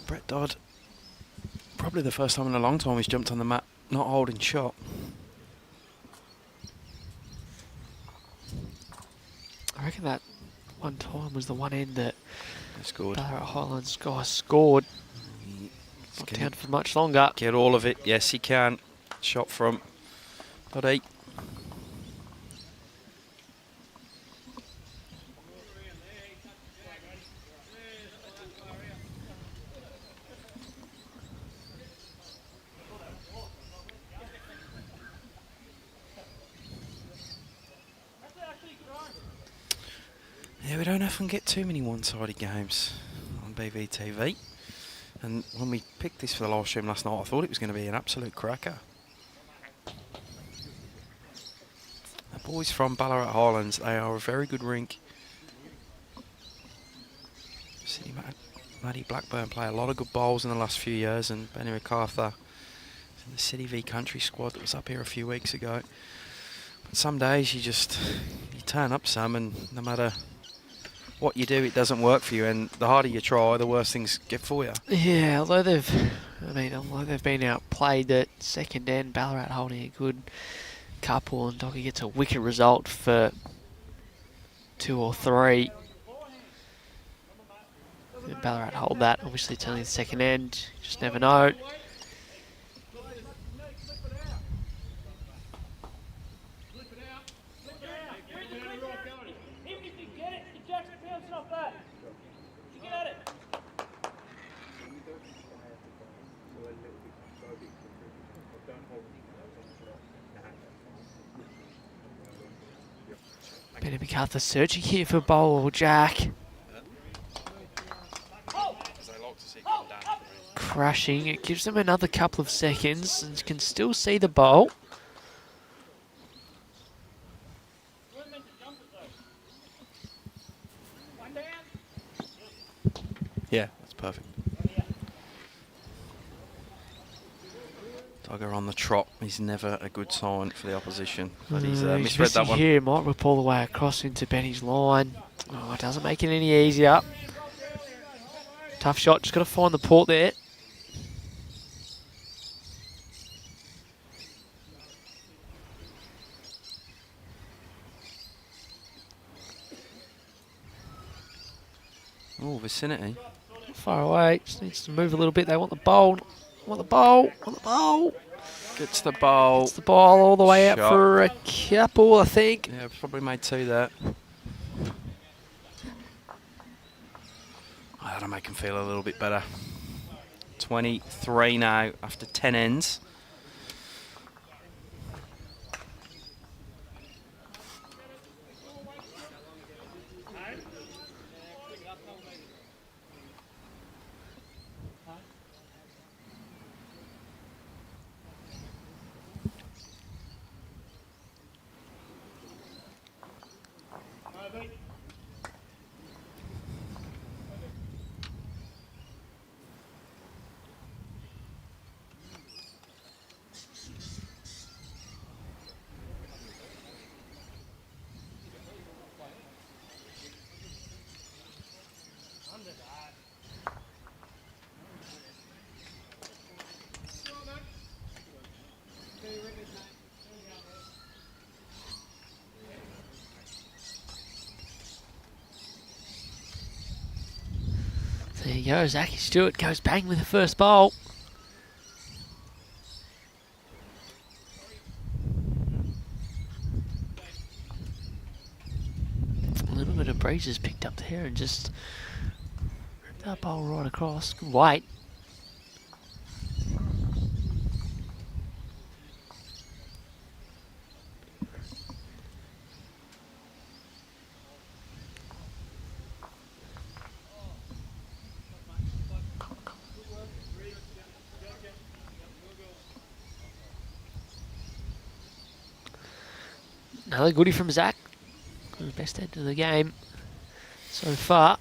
Brett Dodd, probably the first time in a long time he's jumped on the mat not holding shot. I reckon that one time was the one end that Scored. Ballarat Highlands guy scored. Not down for much longer. Get all of it. Yes, he can. Shot from DODD. Yeah, we don't often get too many one-sided games on BVTV. And when we picked this for the live stream last night, I thought it was going to be an absolute cracker. The boys from Ballarat Highlands, they are a very good rink. See Maddie Blackburn play a lot of good bowls in the last few years, and Benny McARTHUR in the City v Country squad that was up here a few weeks ago. Some days you turn up some, and no matter what you do, it doesn't work for you. And the harder you try, the worse things get for you. Yeah, although they've been outplayed at second end, Ballarat holding a good couple, and Doggy gets a wicked result for 2 or 3. And Ballarat hold that. Obviously, it's only the second end. You just never know. Even if you get it, the Jack's bouncing off that. You get at it. Benny McARTHUR searching here for bowl or jack. Crashing. It gives them another couple of seconds and you can still see the bowl. Yeah, that's perfect. Duggar on the trot. He's never a good sign for the opposition. But he's misread that one. Here, might rip all the way across into Benny's line. Oh, it doesn't make it any easier. Tough shot. Just got to find the port there. Oh, vicinity. Far away. Just needs to move a little bit. They want the bowl. Want the bowl. Want the bowl. Gets the bowl. Gets the ball all the way out Shot. for a couple, I think. Yeah, probably made 2 there. Oh, that'll make him feel a little bit better. 23 now after 10 ends. There you go. Zachy Stewart goes bang with the first bowl. A little bit of breezes picked up there and just ripped that bowl right across. Good weight. Another goodie from Zach. The best end of the game so far.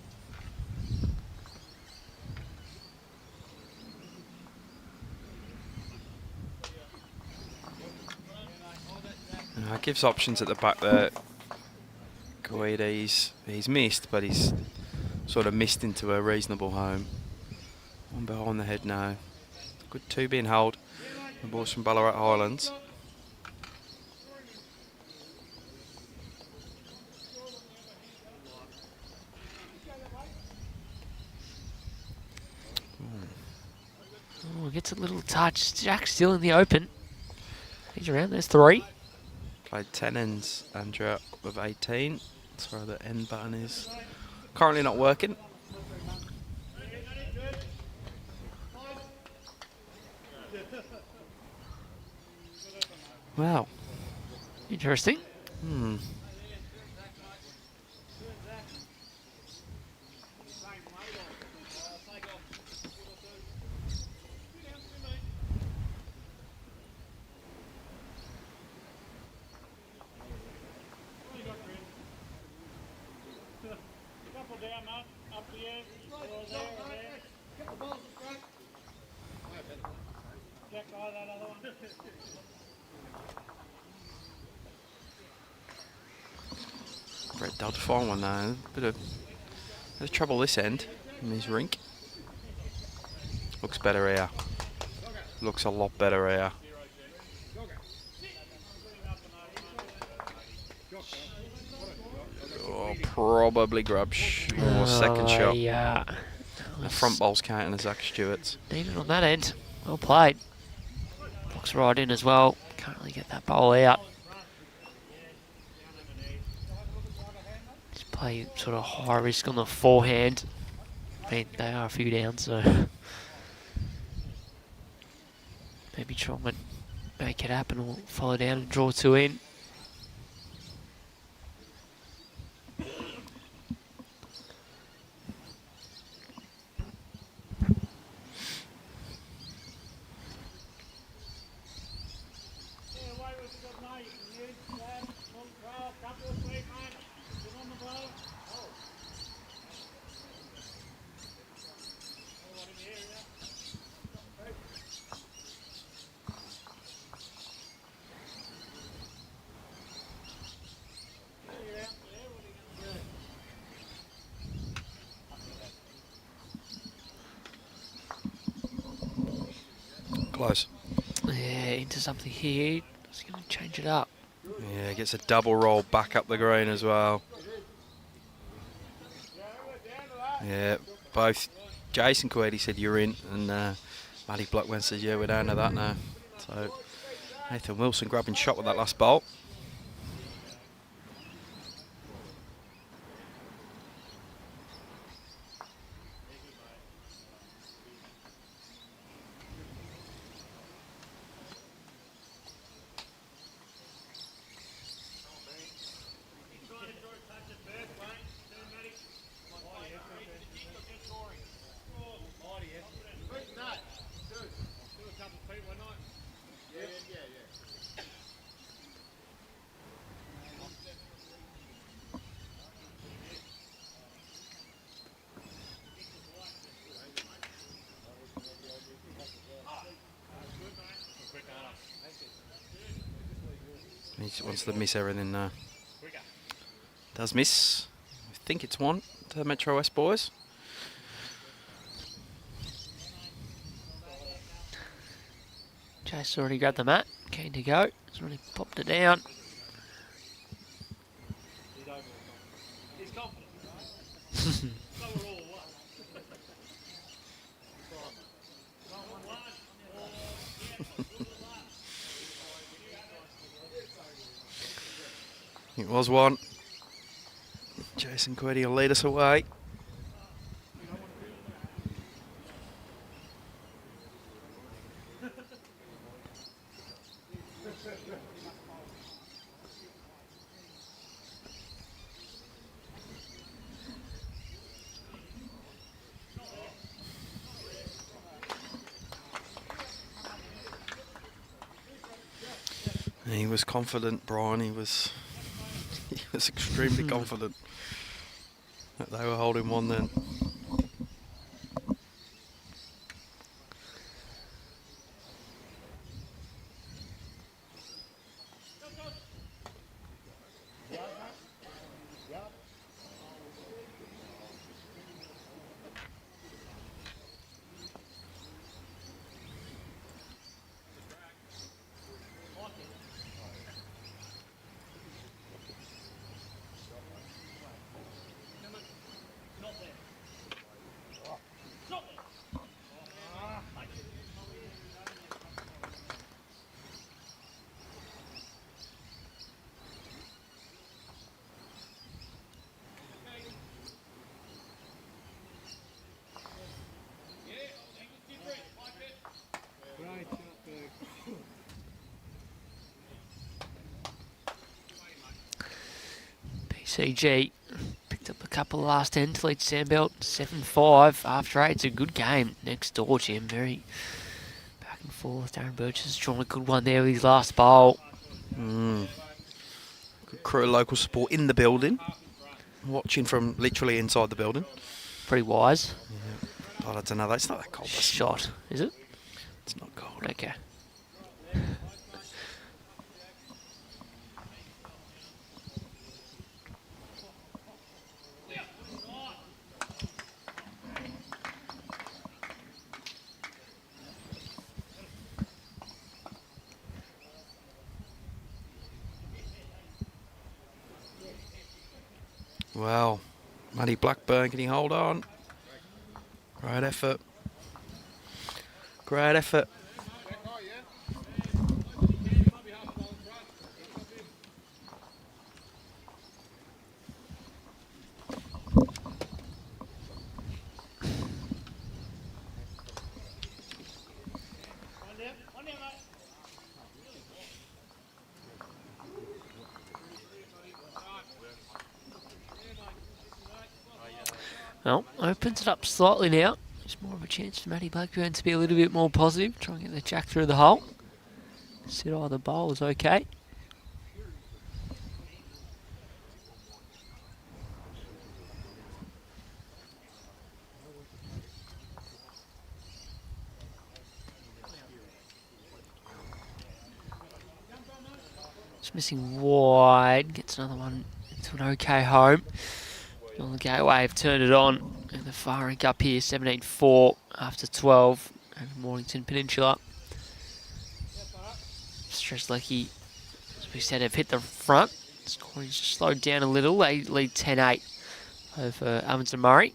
Gives options at the back there. KUITI, he's missed, but he's sort of missed into a reasonable home. One behind the head now. Good 2 being held. The boys from Ballarat Highlands. Oh, gets a little touch. Jack's still in the open. He's around. There's 3. Played 10 ends, Andrew with 18. Sorry, the end button is currently not working. Wow. Interesting. Couple down, up to you. There. Jack, that other one. Brett, they'll find one now. Bit of trouble this end in his rink. Looks better here. Looks a lot better here. Oh, probably grubs. Or second shot. Yeah. The front bowl's counting as Zach Stewart's. Needed on that end. Well played. Looks right in as well. Can't really get that bowl out. Just play sort of high risk on the forehand. I mean, they are a few down, so maybe try and make it happen or follow down and draw 2 in. Close. Yeah, into something here. He's going to change it up. Yeah, gets a double roll back up the green as well. Yeah, both Jason KUITI said you're in, and Matty Blackwell says, yeah, we're down to that now. So Nathan Wilson grabbing shot with that last bolt. He just wants to miss everything now. Does miss. I think it's one to the Metro West boys. Chase already grabbed the mat. Keen to go. He's already popped it down. It was one. Jason KUITI will lead us away. He was confident, Brian. He was extremely confident that they were holding one then. CG picked up a couple last end to lead Sandbelt 7-5 after 8. It's a good game next door, Jim. Very back and forth. Darren Birch has drawn a good one there with his last bowl. Good crew of local support in the building, watching from literally inside the building. Pretty wise. Yeah. Oh, I don't know. It's not that cold. Shot, is it? It's not cold. Okay. Well, Matty Blackburn, can he hold on? Great effort. Great effort. Well, opens it up slightly now. There's more of a chance for Matty Blackburn to be a little bit more positive. Try and get the jack through the hole. Sit either bowl is okay. Just missing wide. Gets another one into an okay home. On the gateway, have turned it on. And the far rink up here, 17-4 after 12. And Mornington Peninsula. Strzelecki, as we said, have hit the front. Scoring's just slowed down a little. They lead 10-8 over Ovens and Murray.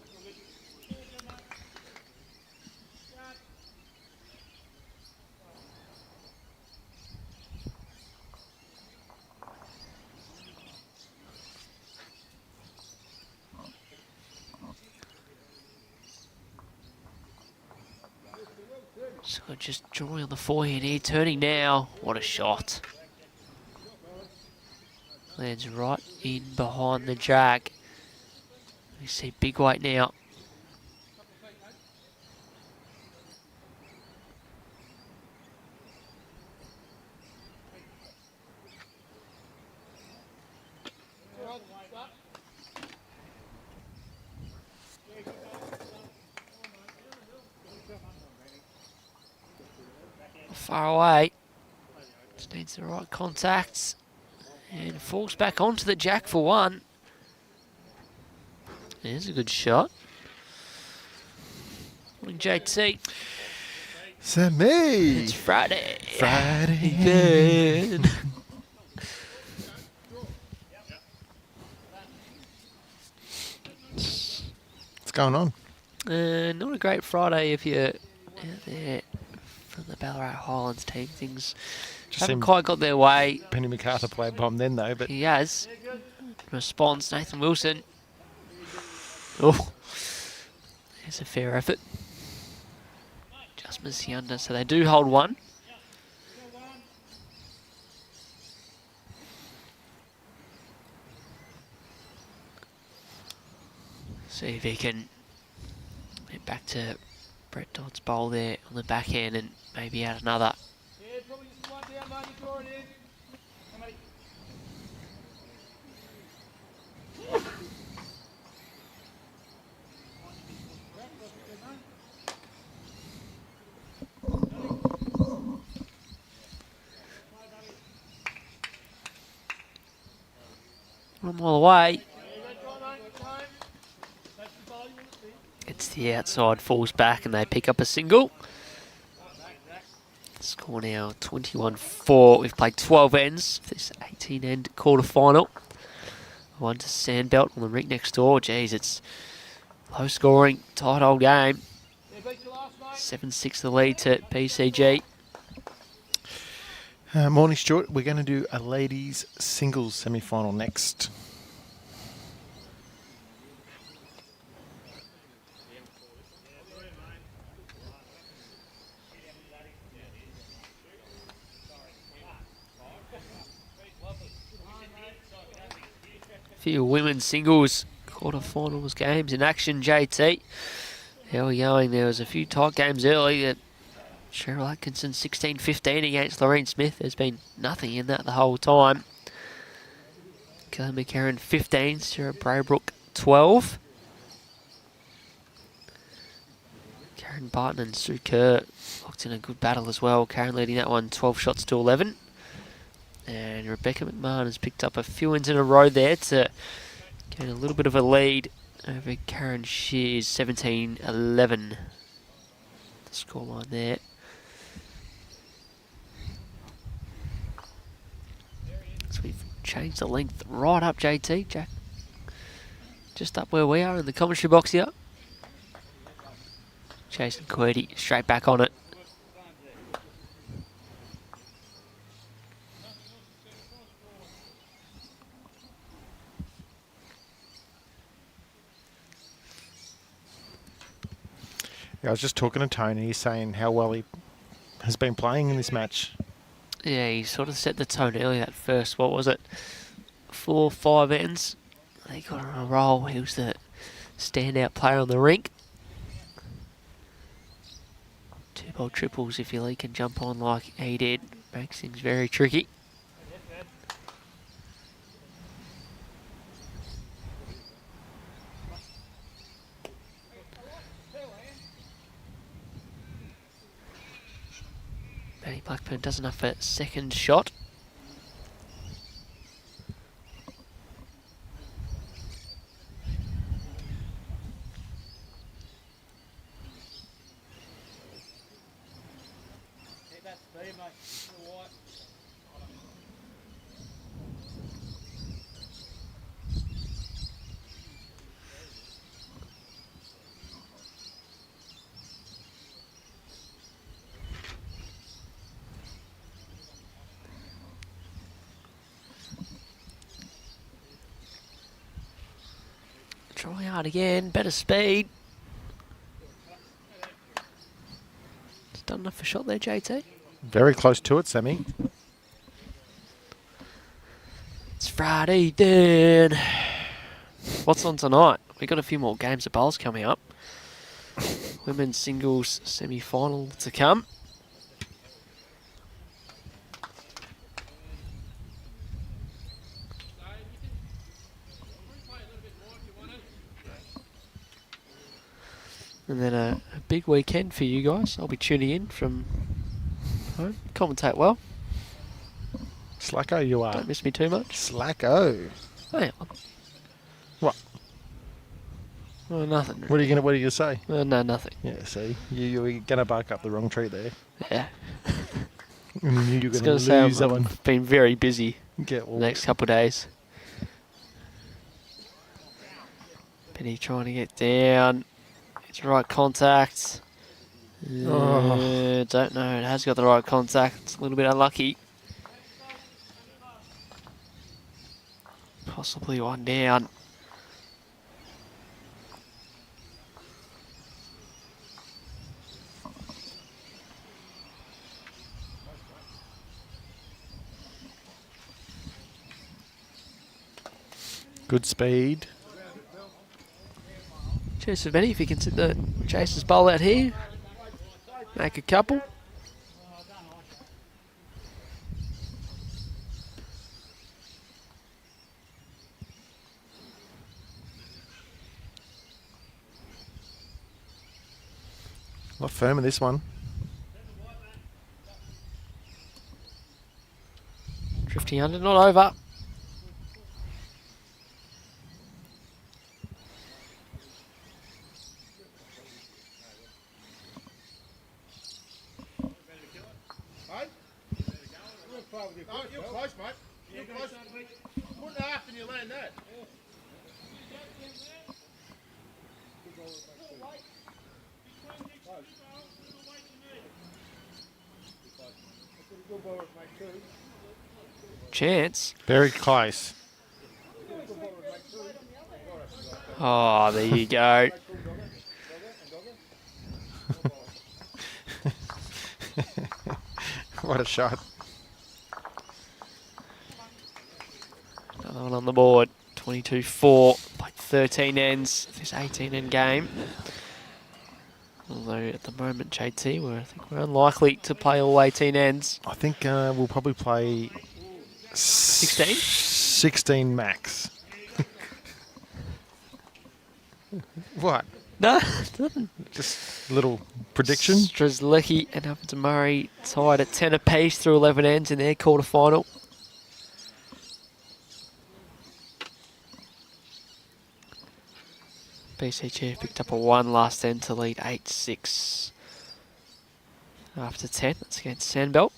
So just drawing on the forehand here, turning now. What a shot. Lands right in behind the jack. We see big weight now. Far away. Just needs the right contacts. And falls back onto the jack for one. There's a good shot. Morning, JT. Sammy. It's Friday. Friday. Then. What's going on? Not a great Friday if you're out there from the Ballarat Highlands team. Things Just haven't seemed quite got their way. Penny McARTHUR played bomb then though, but He has. Response, Nathan Wilson. Oh, there's a fair effort. Just missing under, so they do hold one. See if he can get back to Brett Dodd's bowl there on the backhand and maybe add another. Yeah, probably just one down, mate. Draw it in. Somebody. One mile away. Yeah, try, mate. Time. That's the ball you want to see. Gets to the outside, falls back, and they pick up a single. Score now 21-4. We've played 12 ends for this 18-end quarter-final. One to Sandbelt on the rink next door. Geez, it's low scoring, tight old game. Yeah, beat your last, mate. 7-6 the lead to PCG. morning Stuart, we're going to do a ladies singles semi-final next. Few women's singles quarterfinals games in action, JT. How are we going? There was a few tight games early. Cheryl Atkinson 16-15 against Lorraine Smith. There's been nothing in that the whole time. Kelly McCarran 15, Sarah Braybrook 12. Karen Barton and Sue Kerr locked in a good battle as well. Karen leading that one 12 shots to 11. And Rebecca McMahon has picked up a few wins in a row there to gain a little bit of a lead over Karen Shears, 17-11. The scoreline there. So we've changed the length right up, JT. Jack just up where we are in the commentary box here. Chasing KUITI straight back on it. Yeah, I was just talking to Tony, saying how well he has been playing in this match. Yeah, he sort of set the tone early that first, what was it, 4 or 5 ends. He got on a roll. He was the standout player on the rink. 2-ball triples if Lee can jump on like he did. Makes things very tricky. Benny Blackburn does enough for second shot. Keep that speed, mate. Still white. Try hard again, better speed. It's done enough for shot there, JT. Very close to it, Sammy. It's Friday then. What's on tonight? We got a few more games of bowls coming up. Women's singles semi-final to come. And then a big weekend for you guys. I'll be tuning in from home. Commentate well. Slacko you are. Don't miss me too much. Slacko. Hey, What? well, nothing. What are you gonna say? No, nothing. Yeah, see, you're gonna bark up the wrong tree there. Yeah. And you knew you I were was gonna going to say lose that one. I've been very busy Get the next couple of days. Penny trying to get down. It's the right contact. Oh. Don't know. It has got the right contact. It's a little bit unlucky. Possibly one down. Good speed. Cheers for Benny if you can sit the Chaser's bowl out here. Make a couple. A lot firm in this one. Drifting under, not over. You're close, mate. You're close. Put it half and you land that. Chance. Very close. Oh, there you go. What a shot. Another one on the board. 22-4. Played 13 ends this 18-end game. Although at the moment, JT, I think we're unlikely to play all 18 ends. I think we'll probably play 16? 16 max. What? No, nothing. Just a little prediction. Strzelecki and Huffington Murray tied at 10 apiece through 11 ends in their quarterfinal. BCG picked up a 1 last end to lead 8-6 after 10. That's against Sandbelt.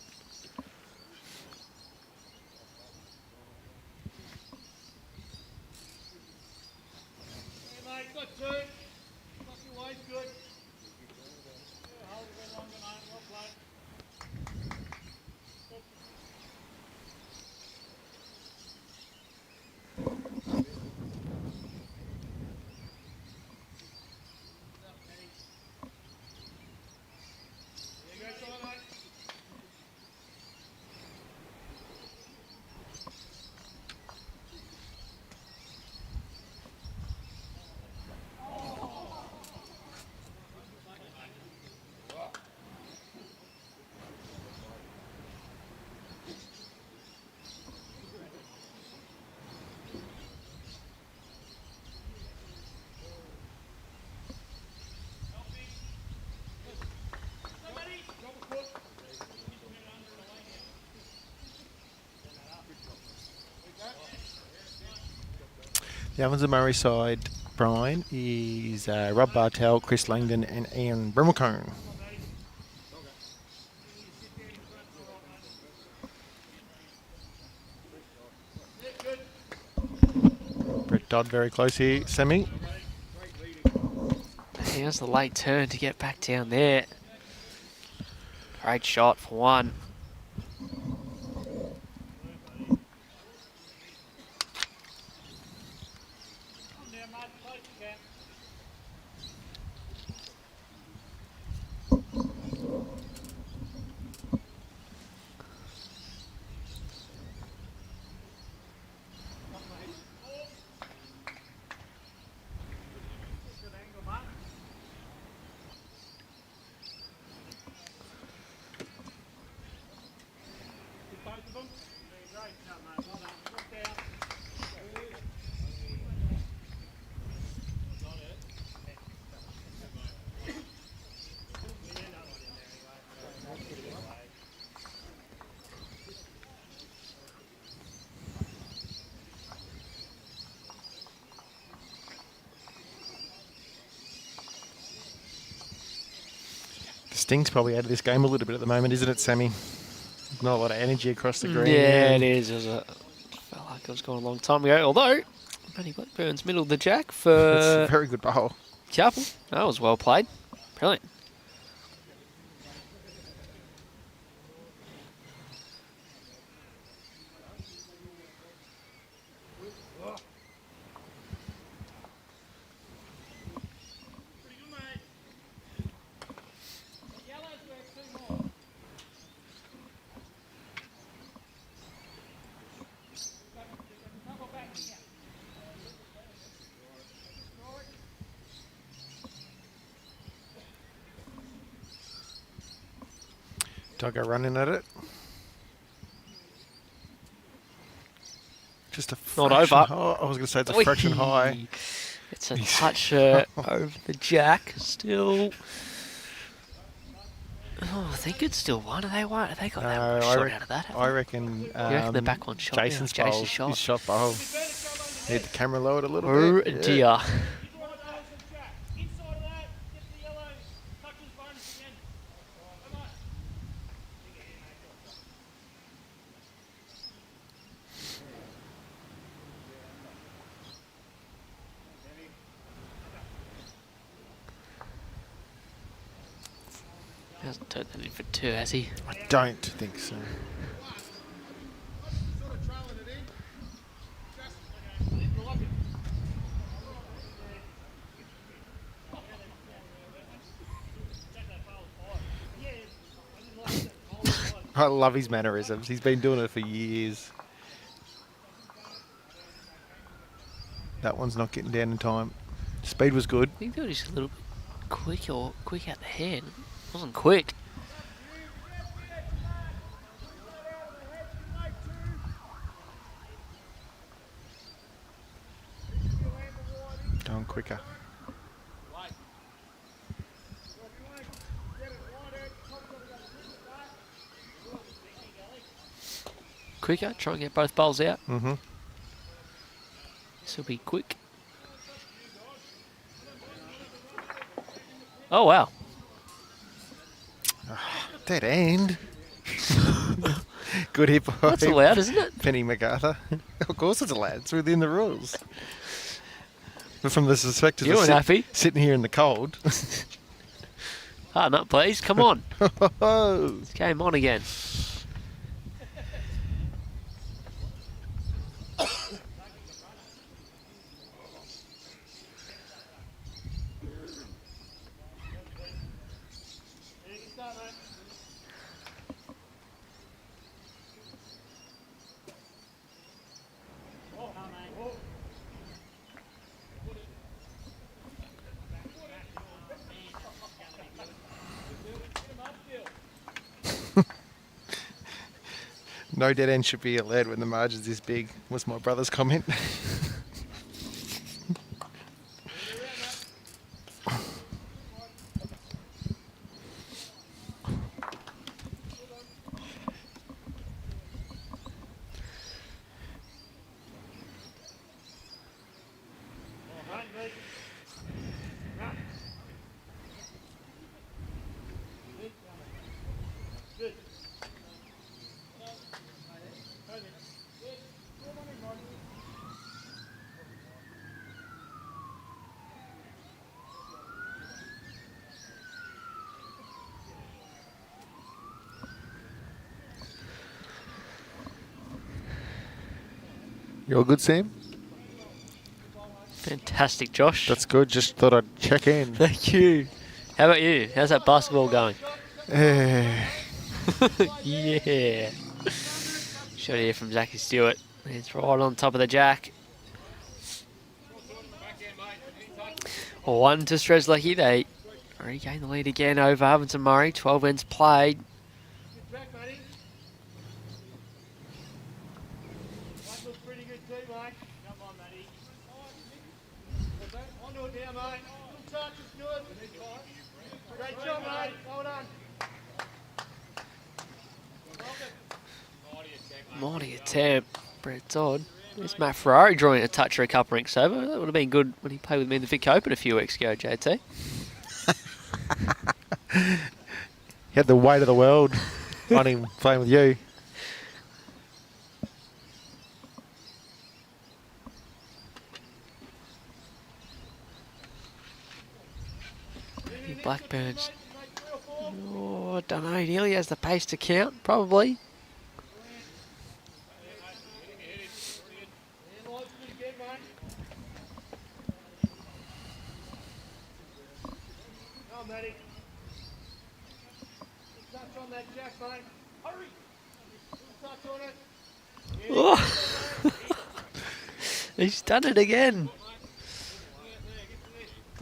The Ovens and Murray side, Brian, is Rob Bartell, Chris Langdon and Ian Brimmelcone. Brett Dodd very close here, semi. Here's the late turn to get back down there. Great shot for one. Sting's probably out of this game a little bit at the moment, isn't it, Sammy? Not a lot of energy across the green. Yeah, it is. It felt like it was going a long time ago. Although, Matty Blackburn's middled the jack It's for a very good bowl. couple. That was well played. Brilliant. Doggo running at it. Just a Not fraction over. high. I was going to say it's a fraction high. It's a touch over the jack. Still. Oh, I think it's still one. Are they one? Have they got that No, shot out of that? I reckon. You reckon the back one shot? Jason's Jason's bowl, shot. his shot bowl. Need the camera lowered a little Oh bit. dear. Inside of that, get the yellow, touch his bonus again. Come on. He hasn't turned that in for two, has he? I don't think so. I love his mannerisms. He's been doing it for years. That one's not getting down in time. Speed was good. I think they were just a little bit quick out the hand. It wasn't quick. Going quicker. Quicker, try and get both bowls out. Mm-hmm. This will be quick. Oh, wow. Dead end. Good hit by That's allowed, isn't it? Penny McArthur. Of course it's allowed. It's within the rules. But from the suspectors You weren't happy. sitting here in the cold. Harden up, please. Come on. It's game on again. No dead end should be allowed when the margin's this big, was my brother's comment. You all good, Sam? Fantastic, Josh. That's good. Just thought I'd check in. Thank you. How about you? How's that basketball going? Eh, Yeah. Shot here from Zachy Stewart. It's right on top of the jack. 1 to Strzelecki. They regain the lead again over Ovens and Murray. 12 ends played. That looks pretty good too, mate. Come on, Matty. Onto it now, mate. Good touch is good. Great job, mate. Well done. Mighty attempt. Brett Dodd. There's Matt Ferrari drawing a touch or a couple rinks over. That would have been good when he played with me in the Vic Open a few weeks ago, JT. he had the weight of the world on him playing with you. Blackburns. Oh, I don't know. He nearly has the pace to count, probably. Come on, Matty. Touch on that jack, mate. Hurry. Touch on it. Oh. He's done it again.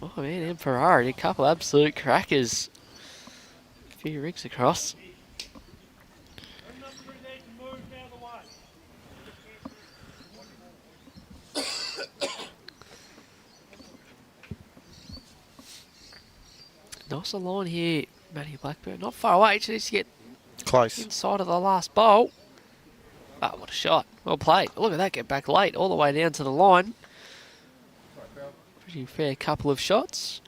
Oh man, and Ferrari, a couple absolute crackers. A few rigs across. Nice line here, Matty Blackburn. Not far away, just needs to get Close. inside of the last bowl. Oh, what a shot. Well played. Look at that, get back late, all the way down to the line. Pretty fair couple of shots.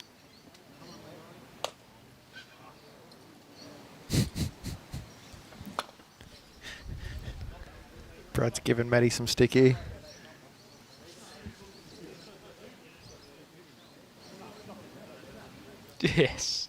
Brad's giving Matty some sticky. Yes.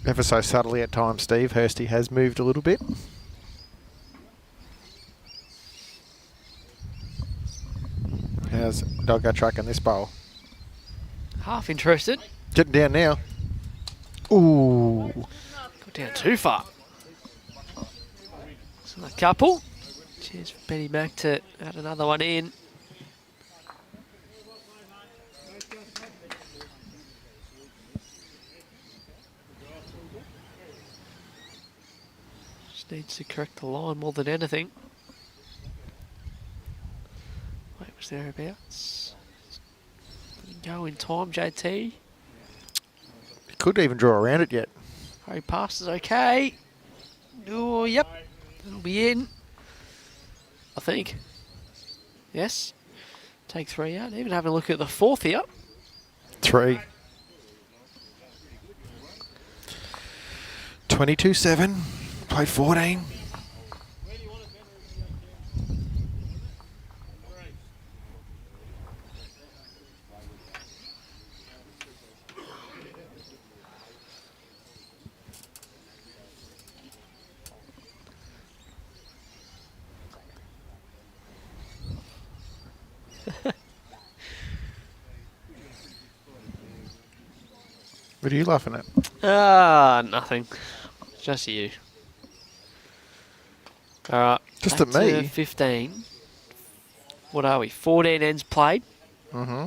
Ever so subtly at times, Steve. Hursty has moved a little bit. How's Doggo tracking this bowl? Half interested. Getting down now. Ooh. Got down too far. So a couple. Cheers for Benny Mac to add another one in. Just needs to correct the line more than anything. Wait, was thereabouts? Didn't go in time, JT. He could even draw around it yet. Hurry pass is okay. Oh, yep. That'll be in. I think. Yes. Take 3 out. Even having a look at the fourth here. 3. 22-7. Played 14. What are you laughing at? Nothing. Just you. Alright. Just back at me? to 15. What are we? 14 ends played. Mm-hmm.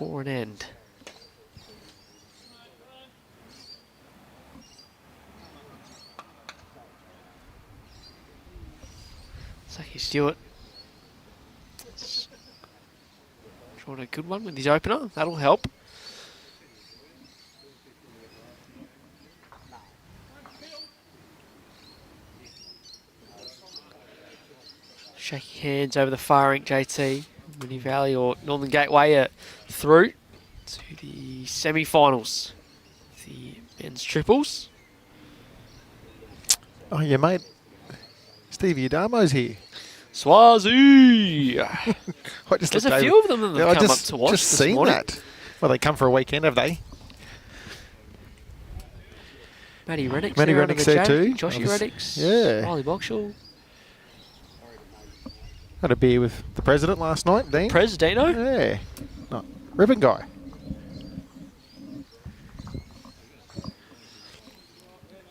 4 and end. Zachy Stewart. Drawn a good one with his opener. That'll help. Shaking hands over the far ink, JT. Moonee Valley or Northern Gateway are through to the semi-finals. The men's triples. Oh, yeah, mate. Stevie Adamo's here. Swazi! I just There's looked a over- few of them that Yeah, have I come just, up to watch just this seen morning. that. Well, they come for a weekend, have they? Matty Rennick's Matty there under Rennick's the there jacket. too. Joshy Rennick's. Yeah. Riley Boxall. Had a beer with the president last night, Dean. Presidino. Yeah. No, ribbon guy.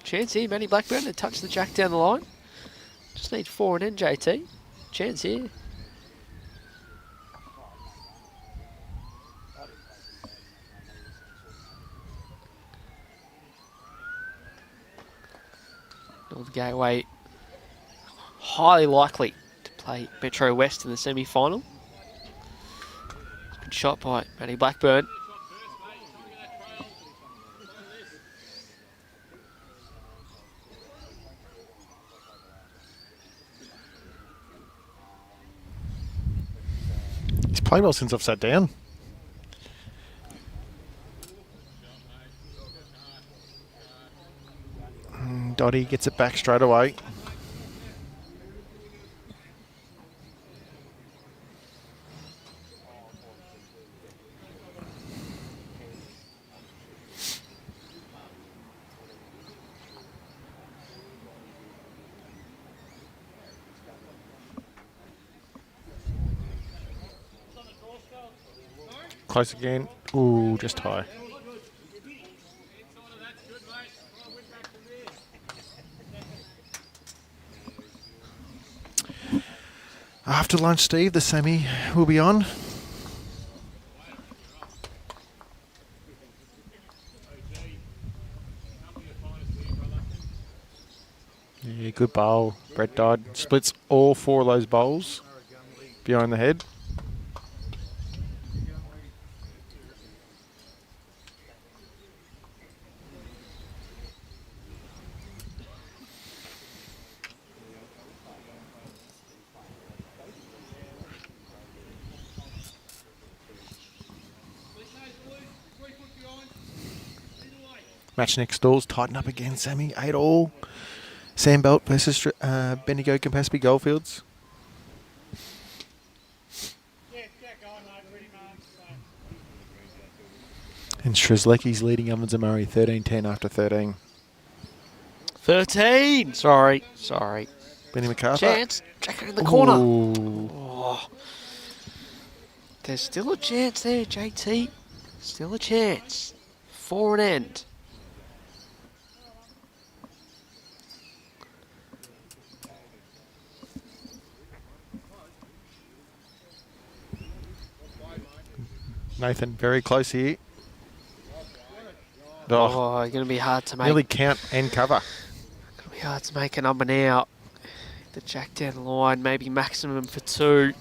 Chance here, Matty Blackburn to touch the jack down the line. Just need 4 and end, JT. Chance here. Northern Gateway highly likely to play Metro West in the semi-final. It's been shot by Matty Blackburn. He's played well since I've sat down. Doddy gets it back straight away. Close again. Ooh, just high. After lunch, Steve, the semi will be on. Yeah, good bowl. Brett Dodd splits all 4 of those bowls behind the head. Match next doors, tighten up again, Sammy. 8 all. Sam Belt versus Bendigo Campaspe Goldfields. Yeah, get going, mate. Ready, mate. And Shrizlecki's leading Ovens and Murray 13-10 after 13. 13! Sorry. Benny McArthur. Chance. Jacker in the corner. Ooh. Oh. There's still a chance there, JT. Still a chance. 4 and end. Nathan, very close here. Oh, Oh, going to be hard to make. nearly count and cover. Going to be hard to make a number now. The jack down the line, maybe maximum for 2.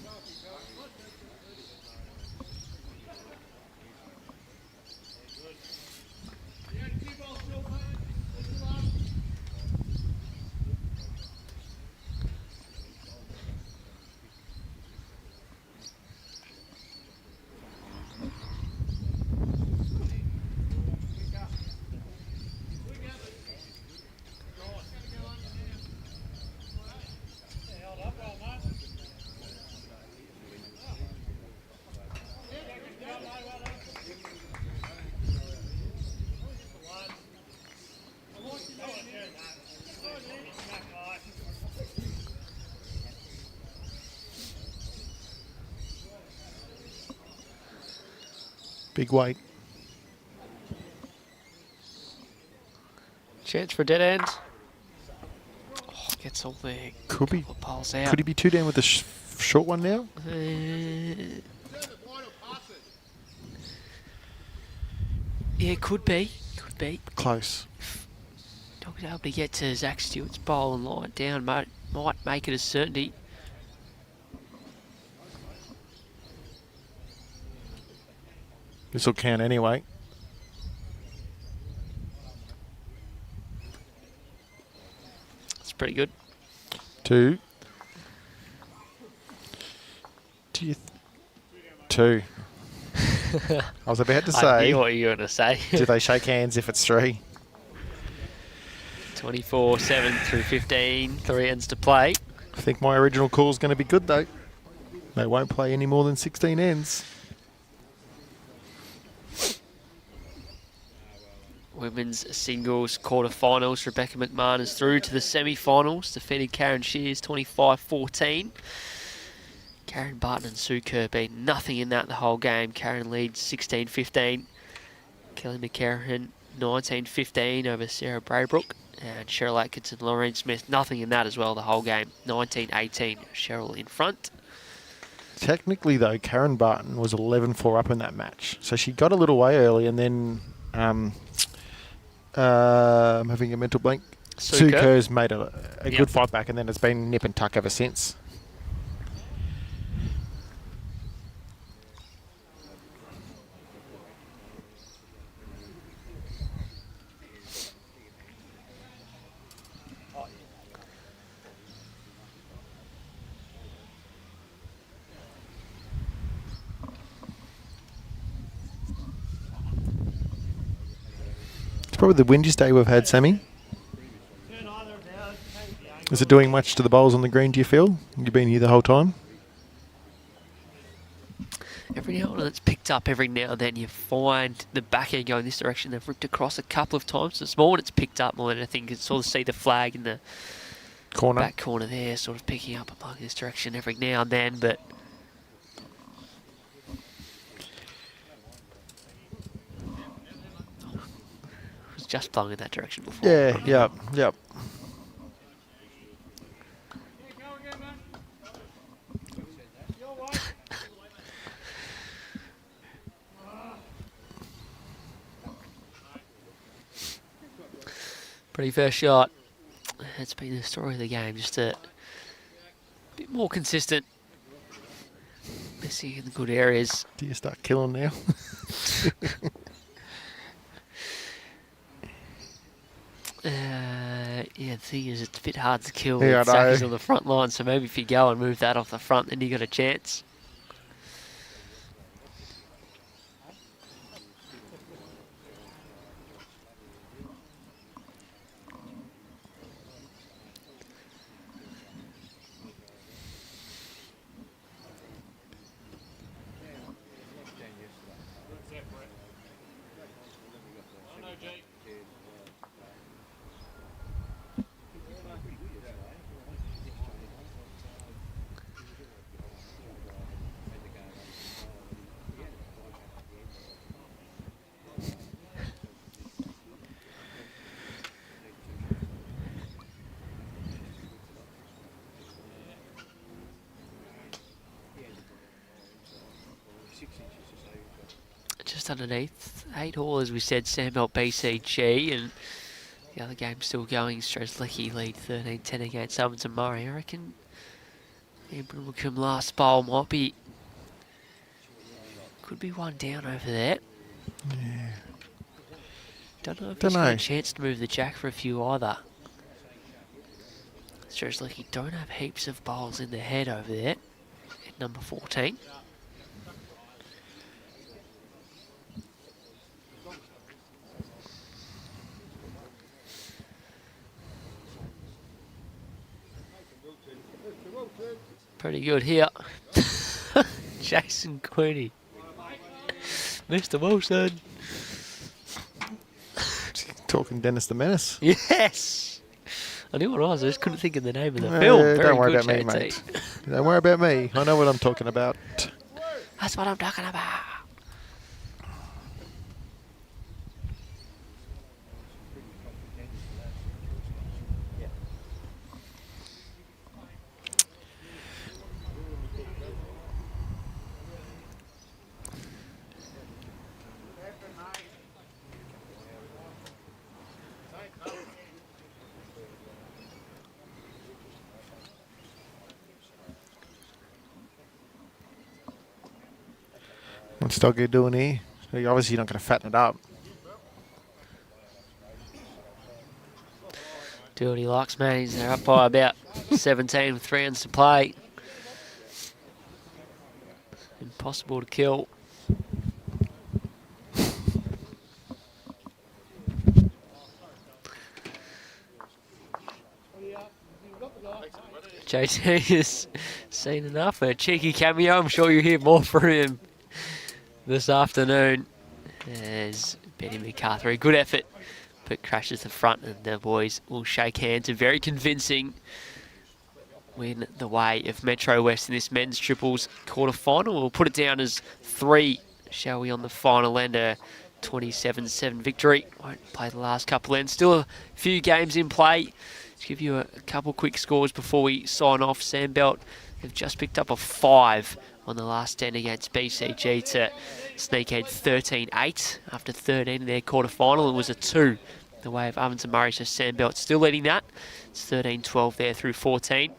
Big weight. Chance for a dead end. Oh, gets all the Could be. couple of poles out. Could he be 2 down with the short one now? Yeah, could be. Could be. Close. Not able to get to Zach Stewart's bowl and lie it down, might make it a certainty. This will count anyway. It's pretty good. 2. Two. I was about to I say, knew what you were going to say. do they shake hands if it's 3? 24-7 through 15. 3 ends to play. I think my original call is going to be good though. They won't play any more than 16 ends. Women's singles quarterfinals. Rebecca McMahon is through to the semi-finals, defeating Karen Shears 25-14. Karen Barton and Sue Kirby, nothing in that the whole game. Karen leads 16-15. Kelly McCarran 19-15 over Sarah Braybrook. And Cheryl Atkins and Lorraine Smith, nothing in that as well the whole game. 19-18, Cheryl in front. Technically though, Karen Barton was 11-4 up in that match. So she got a little way early and then I'm having a mental blank. Sue Kerr's made a good fight back and then it's been nip and tuck ever since. Probably the windiest day we've had, Sammy. Is it doing much to the bowls on the green, do you feel? You've been here the whole time? Every now and then it's picked up. Every now and then you find the back end going this direction. They've ripped across a couple of times. It's more when it's picked up more than anything. You can sort of see the flag in the back corner there, sort of picking up along this direction every now and then, but just flung in that direction before. Yeah, yep. Pretty fair shot. It's been the story of the game, just a bit more consistent. Missing in the good areas. Do you start killing now? Yeah, the thing is, it's a bit hard to kill Yeah, with Zacky's on the front line, so maybe if you go and move that off the front, then you got a chance. Just underneath, 8 all as we said, Sandbelt BCG, and the other game still going. Strzelecki lead 13-10 against Ovens and Murray. I reckon Brimacombe last bowl could be one down over there. Yeah. Don't know if he's got a chance to move the jack for a few either. Strzelecki don't have heaps of bowls in the head over there at number 14. Pretty good here. Jason Queenie. Mr. Wilson. Talking Dennis the Menace. Yes! I knew what it was, I just couldn't think of the name of the film. Very don't worry good, about me, JT. mate. Don't worry about me. I know what I'm talking about. That's what I'm talking about. What's Doggy doing here? You're obviously not going to fatten it up. Do what he likes, man. They're up by about 17 with 3 rounds to play. Impossible to kill. JT has seen enough. A cheeky cameo. I'm sure you'll hear more from him this afternoon. As Benny McARTHUR, a good effort, but crashes the front, and the boys will shake hands. A very convincing win the way of Metro West in this men's triples quarter-final. We'll put it down as 3, shall we, on the final end. A 27-7 victory. Won't play the last couple ends. Still a few games in play. Let's give you a couple quick scores before we sign off. Sandbelt have just picked up a 5 on the last 10 against BCG to sneak ahead 13-8 after 13 in their quarter-final. It was a 2 the way of Ovens and Murray, so Sandbelt still leading that. It's 13-12 there through 14.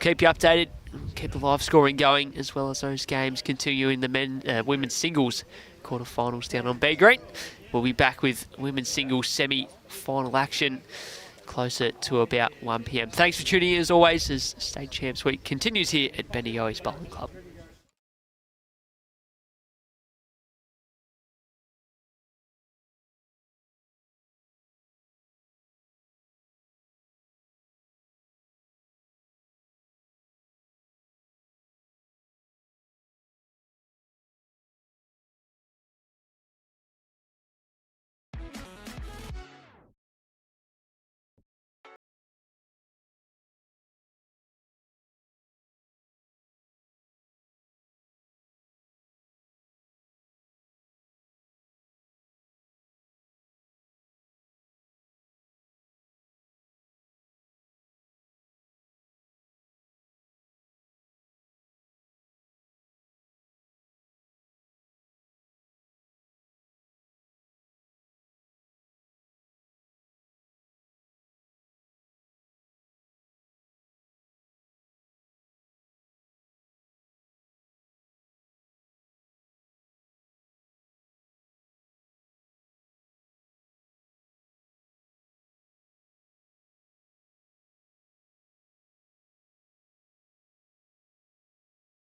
Keep you updated, keep the live scoring going, as well as those games continuing the women's singles quarter-finals down on B Green. We'll be back with women's singles semi-final action closer to about 1 p.m. Thanks for tuning in as always as State Champs Week continues here at Bendigo's Bowling Club.